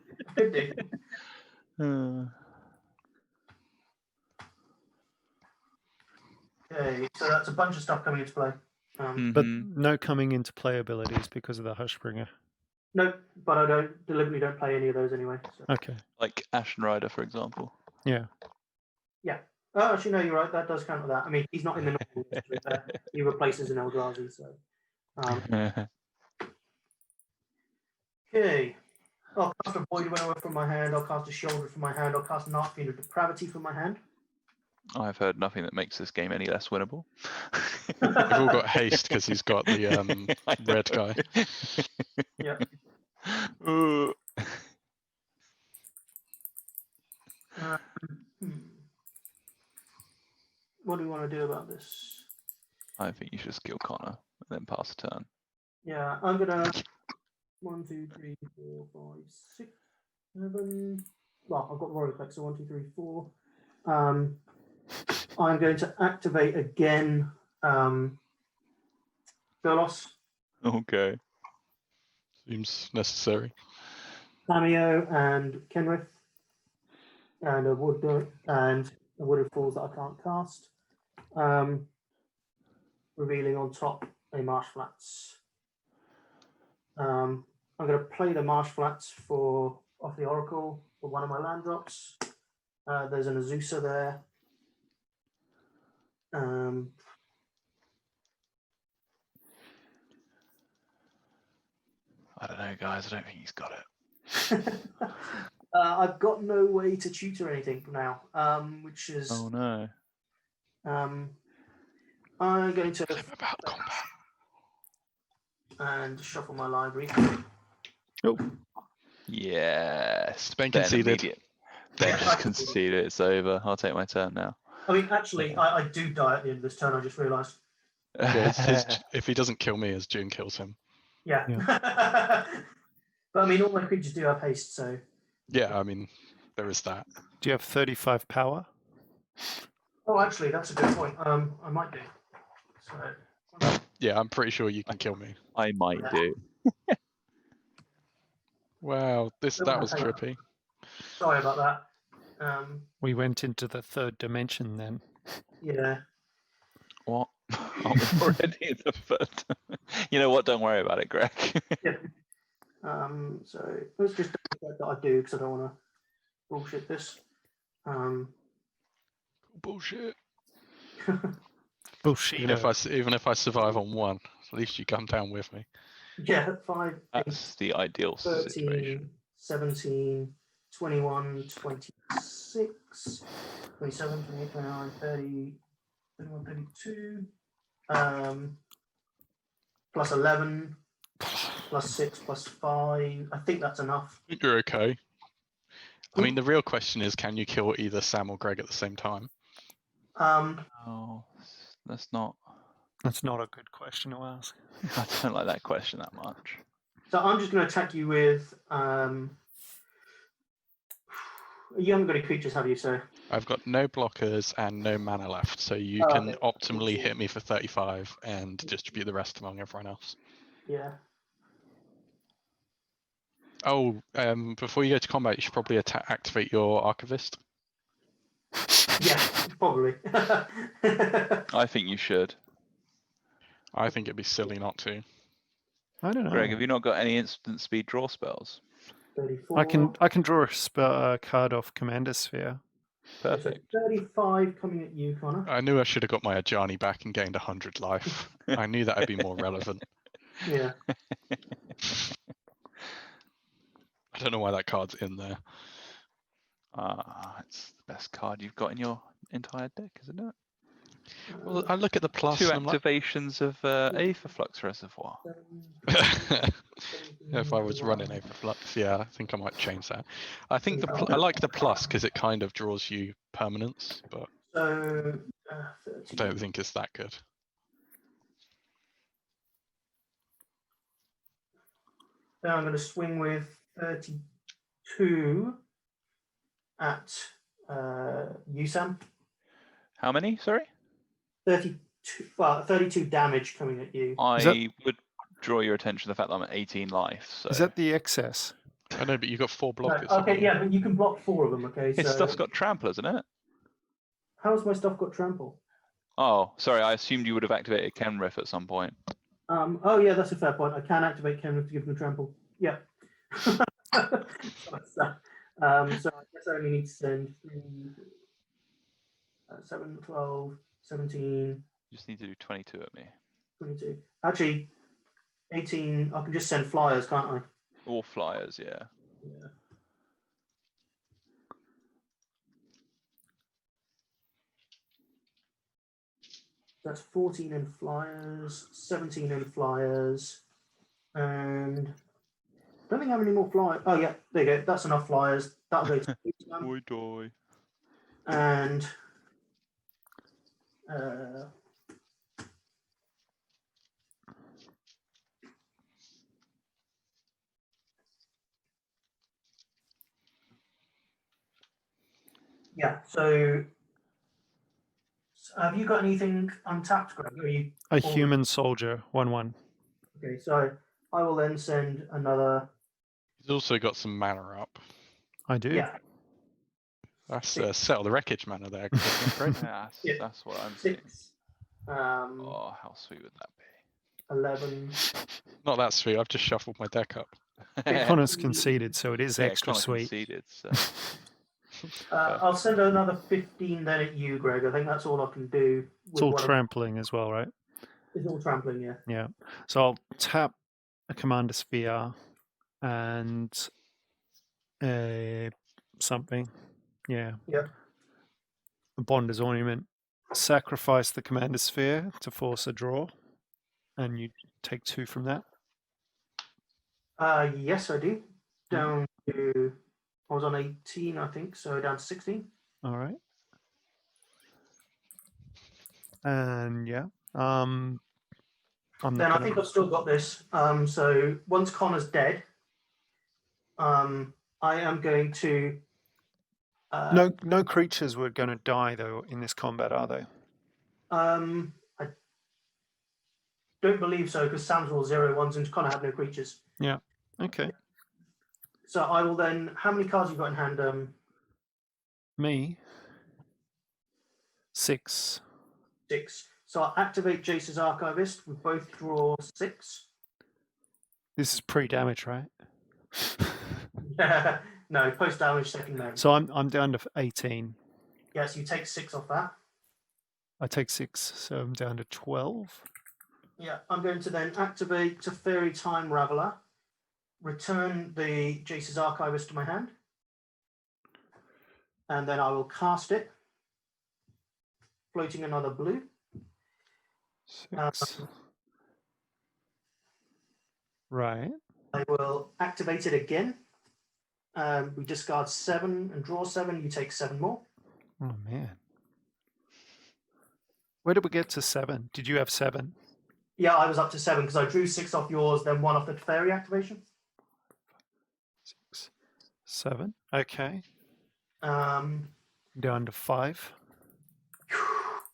Okay, so that's a bunch of stuff coming into play. But no coming into play abilities because of the Hushbringer. No, but I deliberately don't play any of those anyway. So. Okay. Like Ashen Rider, for example. Yeah. Yeah. Oh, actually, no, you're right. That does count with that. I mean, he's not in the normal list with that. He replaces an Eldrazi, so. Okay. I'll cast a Void Winnower from my hand. I'll cast a Shoulder from my hand. I'll cast an Archfiend of Depravity from my hand. I've heard nothing that makes this game any less winnable. We've all got haste because he's got the red guy. Yeah. What do we want to do about this? I think you should skill Connor and then pass a turn. Yeah, I'm gonna 1, 2, 3, 4, 5, 6, 7. Well, I've got Royal Effect, so 1, 2, 3, 4. I'm going to activate again Golos. Okay. Seems necessary. Cameo and Kenrith. And a Wood of Falls that I can't cast. Revealing on top a Marsh Flats. I'm going to play the Marsh Flats off the Oracle for one of my land drops. There's an Azusa there. I don't know, guys. I don't think he's got it. I've got no way to tutor anything for now, which is. Oh no. I'm going to Flip about combat. and shuffle my library. Oh, Yes. Ben Ben conceded. immediate. Ben just conceded. It's over. I'll take my turn now. I mean, actually, I do die at the end of this turn. I just realised. Yeah, if he doesn't kill me, as June kills him. Yeah. But I mean, all my creatures do have haste, so. Yeah, I mean, there is that. do you have 35 power? Oh, actually, that's a good point. I might do. So. Yeah, I'm pretty sure you can kill me. I might do. Wow, that was Okay. trippy. Sorry about that. We went into the third dimension then. Yeah. What? Aren't we already in the third? You know what? Don't worry about it, Greg. Yeah. So let's just double check that I do because I don't want to bullshit this. Bullshit. Bullshit. Even if I survive on one, at least you come down with me. Yeah, 5, 8, That's the ideal 13, situation. 17, 21, 26, 27, 28, 29, 30, 31, 32, plus 11, plus 6, plus 5. I think that's enough. You're okay. I mean, the real question is, can you kill either Sam or Greg at the same time? Oh, that's not. That's not a good question to ask. I don't like that question that much. So I'm just going to attack you with. You haven't got any creatures, have you? So I've got no blockers and no mana left, so you Oh, can okay. optimally hit me for 35 and distribute the rest among everyone else. yeah. Oh, before you go to combat, you should probably activate your Archivist. Yeah, probably. I think you should. I think it'd be silly not to. I don't know. Greg, have you not got any instant speed draw spells? 34. I can draw a card off Commander Sphere. Perfect. 35 coming at you, Connor. I knew I should have got my Ajani back and gained 100 life. I knew that would be more relevant. Yeah. I don't know why that card's in there. It's the best card you've got in your entire deck, isn't it? Well, I look at the plus Two and I'm like, activations of Aetherflux Reservoir. if I was running Aetherflux, yeah, I think I might change that. I think I like the plus because it kind of draws you permanence, but So, I don't think it's that good. now I'm going to swing with 32 at you, Sam. How many? Sorry? 32 damage coming at you. I would draw your attention to the fact that I'm at 18 life. So Is that the excess? I know, but you've got 4 No, blockers. okay, yeah, but you can block 4 of them, okay? his So stuff's got trample, isn't it? how's my stuff got trample? Oh, sorry. I assumed you would have activated Kenrith at some point. Oh yeah, that's a fair point. I can activate Kenrith to give them trample. Yeah. So I guess I only need to send 3, 7, 12, 17, You just need to do 22 at me. 22. Actually, 18. I can just send flyers, can't I? All flyers, yeah. Yeah. That's 14 in flyers, 17 in flyers, and I don't think I have any more flyers. Oh yeah, there you go. That's enough flyers. That'll go to Boy, doy. and yeah. So have you got anything untapped, Greg? Or are you A human soldier, 1/1. okay? So I will then send another. He's also got some mana up. I do. Yeah, That's 6. settle the wreckage mana there. Great. Yeah, that's what I'm seeing. 6. Oh, how sweet would that be? 11. Not that sweet. I've just shuffled my deck up. Connor's conceded, so it is Yeah, extra Connor sweet. conceded, so. I'll send another 15 then at you, Greg. I think that's all I can do. It's all trampling as well, right? It's all trampling, yeah. Yeah. So I'll tap a commander sphere and a something. Yeah. Yep. A Bonder's Ornament. Sacrifice the commander sphere to force a draw, and you take 2 from that. Yes, I do. Down to, I was on 18, I think, so down to 16. All right. And yeah, I'm not Then I gonna... think I've still got this. So once Connor's dead, I am going to. No creatures were going to die though in this combat, are they? I don't believe so because Sam's all 0/1s and Connor had no creatures. Yeah. Okay. So I will then. How many cards you got in hand? Me. 6. 6. So I'll activate Jace's Archivist. We both draw 6. This is pre-damage, right? No, post damage, second name. So I'm down to 18. Yes, you take 6 off that. I take 6, so I'm down to 12. Yeah, I'm going to then activate Teferi Time Raveler, return the Jace's Archivist to my hand, and then I will cast it, floating another blue. 6. Right. I will activate it again. We discard 7 and draw 7. You take 7 more. Oh man. Where did we get to 7? Did you have 7? Yeah, I was up to 7 because I drew 6 off yours, then 1 off the Teferi activation. 6, 7. Okay. Um, Down to 5.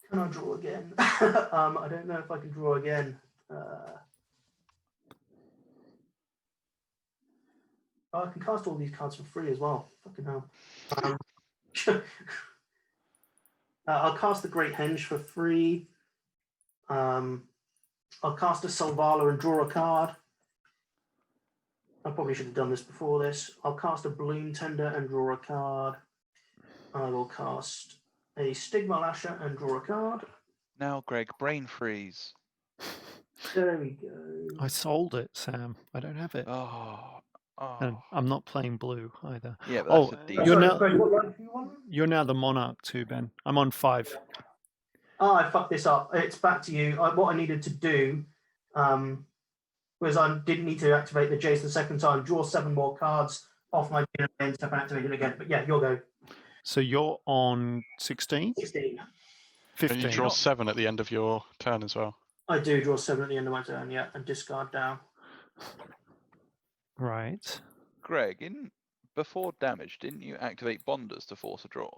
Can I draw again? I don't know if I can draw again. I can cast all these cards for free as well. Fucking hell. I'll cast the Great Henge for free. I'll cast a Selvala and draw a card. I probably should have done this before this. I'll cast a Balloon Tender and draw a card. I will cast a Stigma Lasher and draw a card. Now, Greg, brain freeze. There we go. I sold it, Sam. I don't have it. Oh. And I'm not playing blue either. Yeah, but that's a deal. You're now, Greg, what rank are you on? you're now the Monarch too, Ben. I'm on 5. Oh, I fucked this up. It's back to you. What I needed to do was I didn't need to activate the Jace the second time. Draw 7 more cards off my bin and step and activate it again. But yeah, you'll go. So you're on 16? 16. 15. And you draw 7 at the end of your turn as well. I do draw 7 at the end of my turn, yeah, and discard down. Right. Greg, before damage, didn't you activate Bonders to force a draw?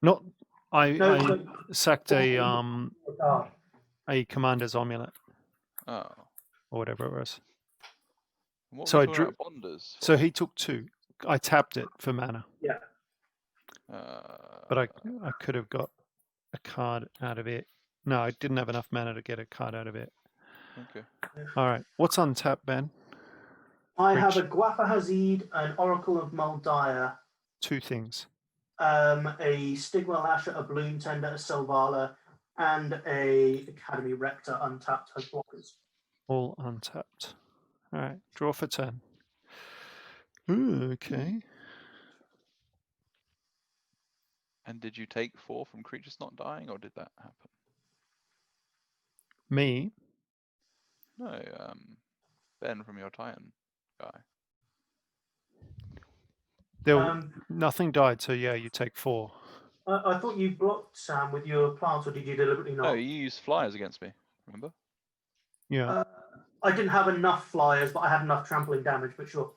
Not. I No, sacked a card. Commander's Amulet Oh. or whatever it was. What So were I we drew- talking about Bonders? So he took 2. I tapped it for mana, Yeah. but I could have got a card out of it. No, I didn't have enough mana to get a card out of it. Okay. All right. What's on tap, Ben? I have a Guafa Hazid, an Oracle of Muldiah, 2 things. a Stigma Lasher, a Bloom Tender, a Selvala, and a Academy Rector untapped as blockers. All untapped. All right. Draw for 10. Ooh, okay. And did you take 4 from creatures not dying, or did that happen? Me? No, Ben from your Titan guy. Nothing died, so yeah, you take 4. I thought you blocked Sam with your plants, or did you deliberately not? No, you used flyers against me, remember? Yeah. I didn't have enough flyers, but I had enough trampling damage. But sure.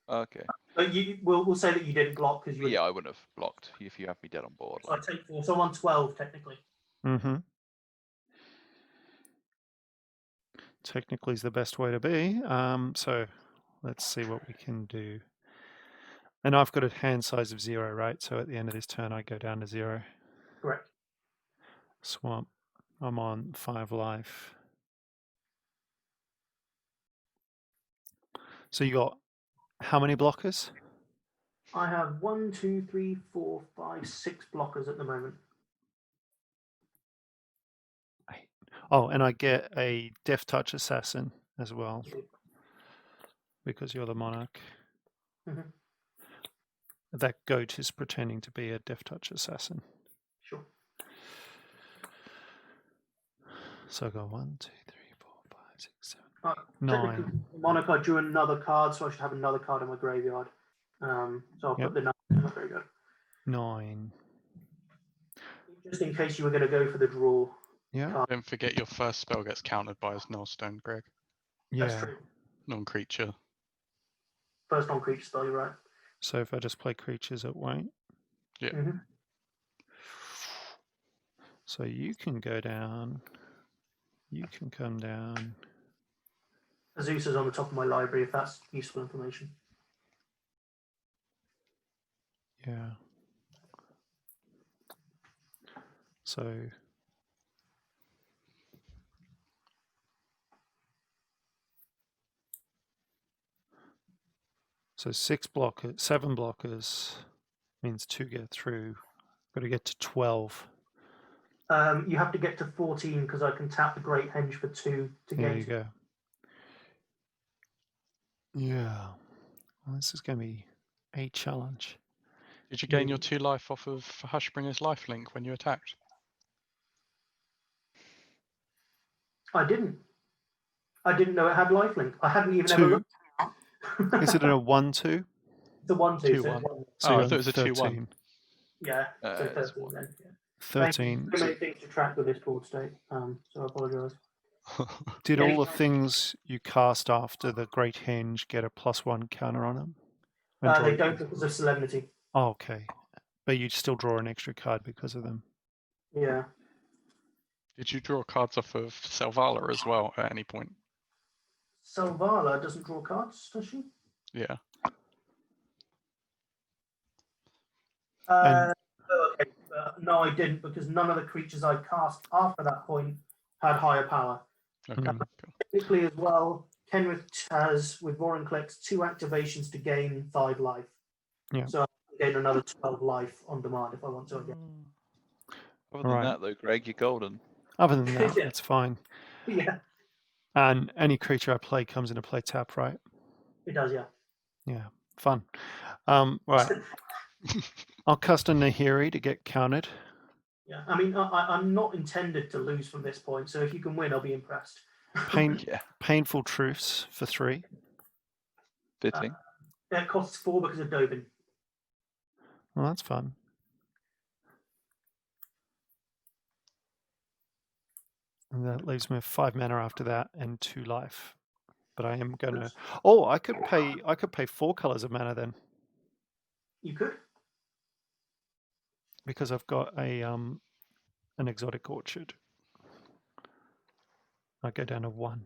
Okay. But we'll say that you didn't block because you. Yeah, I wouldn't have blocked if you have me dead on board. So I take 4. So I'm on 12 technically. Mm-hmm. Technically is the best way to be. So let's see what we can do. And I've got a hand size of 0, right? So at the end of this turn, I go down to 0. Correct. Swamp. I'm on 5 life. So you got how many blockers? I have 1, 2, 3, 4, 5, 6 blockers at the moment. Oh, and I get a Death Touch Assassin as well because you're the monarch. Mhm. That goat is pretending to be a Death Touch Assassin. Sure. So I go 1, 2, 3, 4, 5, 6, 7, Technically, 9. Monarch, I drew another card, so I should have another card in my graveyard. So I'll Yep. put the 9 in my graveyard. 9. Just in case you were going to go for the draw. Yeah. Don't forget your first spell gets countered by his Nullstone, Greg. That's Yeah. true. Non-creature. First non-creature spell, you're right. So if I just play creatures, it won't. Yeah. Mm-hmm. So you can go down. You can come down. Azusa's on the top of my library, if that's useful information. Yeah. So so 6 blockers, 7 blockers means 2 get through. Got to get to 12. You have to get to 14 because I can tap the Great Henge for 2 to There gain. you go. Yeah. Well, this is going to be a challenge. Did you gain your 2 life off of Hushbringer's lifelink when you attacked? I didn't. I didn't know it had lifelink. I hadn't even 2. ever looked. Is it a 1/2? The 1, 2. 2, So 1. So Oh, you're I thought it was a 2-1. 13. Yeah, so It's 13 1. then. Yeah. 13. So many things to track with this board state, so I apologise. Did Yeah, all the things you cast after the Great Henge get a +1 counter on them? They don't because of Solemnity. Oh, okay. But you still draw an extra card because of them. Yeah. Did you draw cards off of Selvala as well at any point? Selvala doesn't draw cards, does she? Yeah. Okay. No, I didn't because none of the creatures I cast after that point had higher power. Okay. Mm. Cool. Typically, as well, Kenrith has with Vorinclex 2 activations to gain 5 life. Yeah. So I can gain another 12 life on demand if I want to again. Other than Right. that, though, Greg, you're golden. Other than that, Yeah. it's fine. Yeah, And any creature I play comes into play tap, right? it does. Yeah. Yeah, fun. Right. I'll cast a Nahiri to get counted. Yeah. I mean, I'm not intended to lose from this point, so if you can win, I'll be impressed. Yeah. Painful Truths for 3. Fitting. It costs 4 because of Dobin. Well, that's fun. And that leaves me with 5 mana after that and 2 life. But I am gonna. Oh, I could pay 4 colors of mana then, You could. because I've got a an exotic orchard. I go down to 1.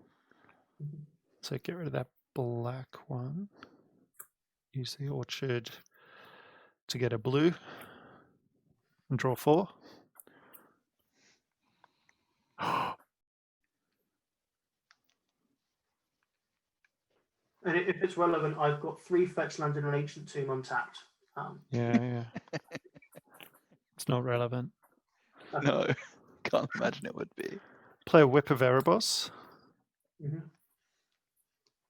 So get rid of that black one. Use the orchard to get a blue and draw 4. And if it's relevant, I've got 3 fetch lands in an ancient tomb untapped. Yeah. It's not relevant. No, can't imagine it would be. Play a Whip of Erebos. Mm-hmm.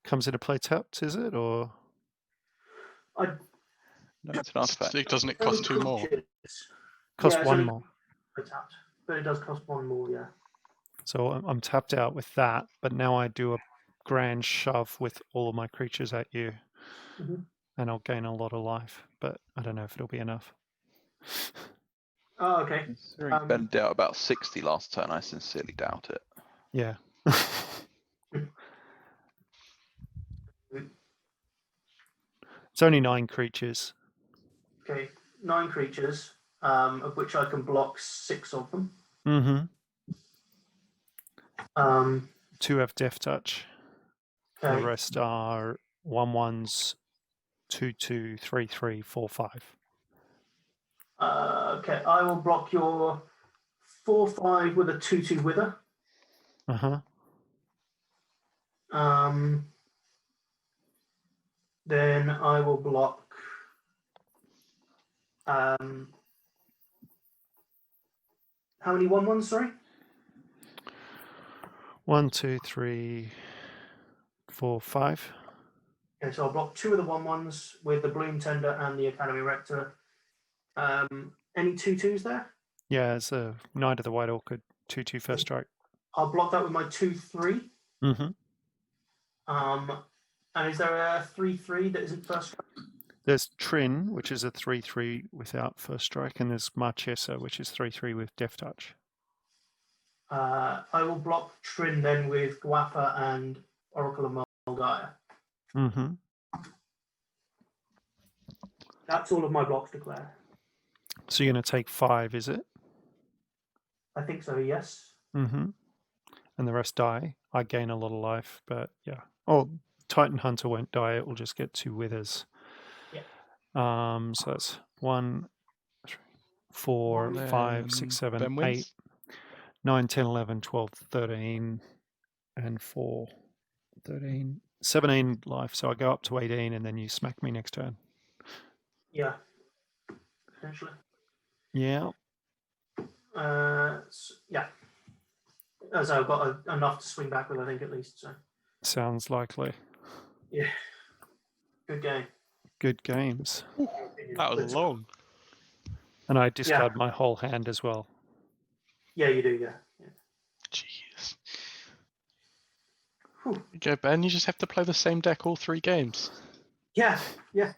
Comes into play tapped, is it? Or No, it's an artifact. Doesn't it cost 2 more? cost it's 1 only more. tapped, but it does cost 1 more. Yeah. So I'm tapped out with that, but now I do a grand shove with all of my creatures at you, and I'll gain a lot of life, but I don't know if it'll be enough. Oh, okay. Considering Ben dealt about 60 last turn, I sincerely doubt it. Yeah. It's only 9 creatures. Okay, 9 creatures, of which I can block 6 of them. Mm-hmm. 2 have Death Touch. Okay. The rest are 1/1s, 2/2, 3/3, 4/5. Okay, I will block your 4/5 with a 2/2 Wither. Uh-huh. Then I will block How many 1/1s? Sorry. 1, 2, 3, 4, 5. Okay, so I'll block 2 of the 1/1s with the Bloom Tender and the Academy Rector. Any 2/2s there? Yeah, it's a Knight of the White Orchid, 2/2 first strike. I'll block that with my 2/3. Mm-hmm. And is there a 3/3 that isn't first strike? There's Trin, which is a 3/3 without first strike, and there's Marchesa, which is 3/3 with Death Touch. I will block Trin then with Guapa and Oracle of Moldaya. Mm-hmm. That's all of my blocks declared. So you're going to take 5, is it? I think so, yes. Mm-hmm. And the rest die. I gain a lot of life, but yeah. Oh, Titan Hunter won't die. It will just get 2 withers. Yeah. So that's 1, 3, 4, And 5, then 6, 7, Ben 8, wins. 9, 10, 11, 12, 13, and 4, 13, 17 life. So I go up to 18, and then you smack me next turn. Yeah. Potentially. Yeah. Yeah. As I've got enough to swing back with, I think, at least. So. Sounds likely. Yeah. Good game. Good games. That was long. And I discard my whole hand as well. Yeah, you do, yeah. Jeez. Whew. Okay, Ben, you just have to play the same deck all 3 games. Yeah, yeah.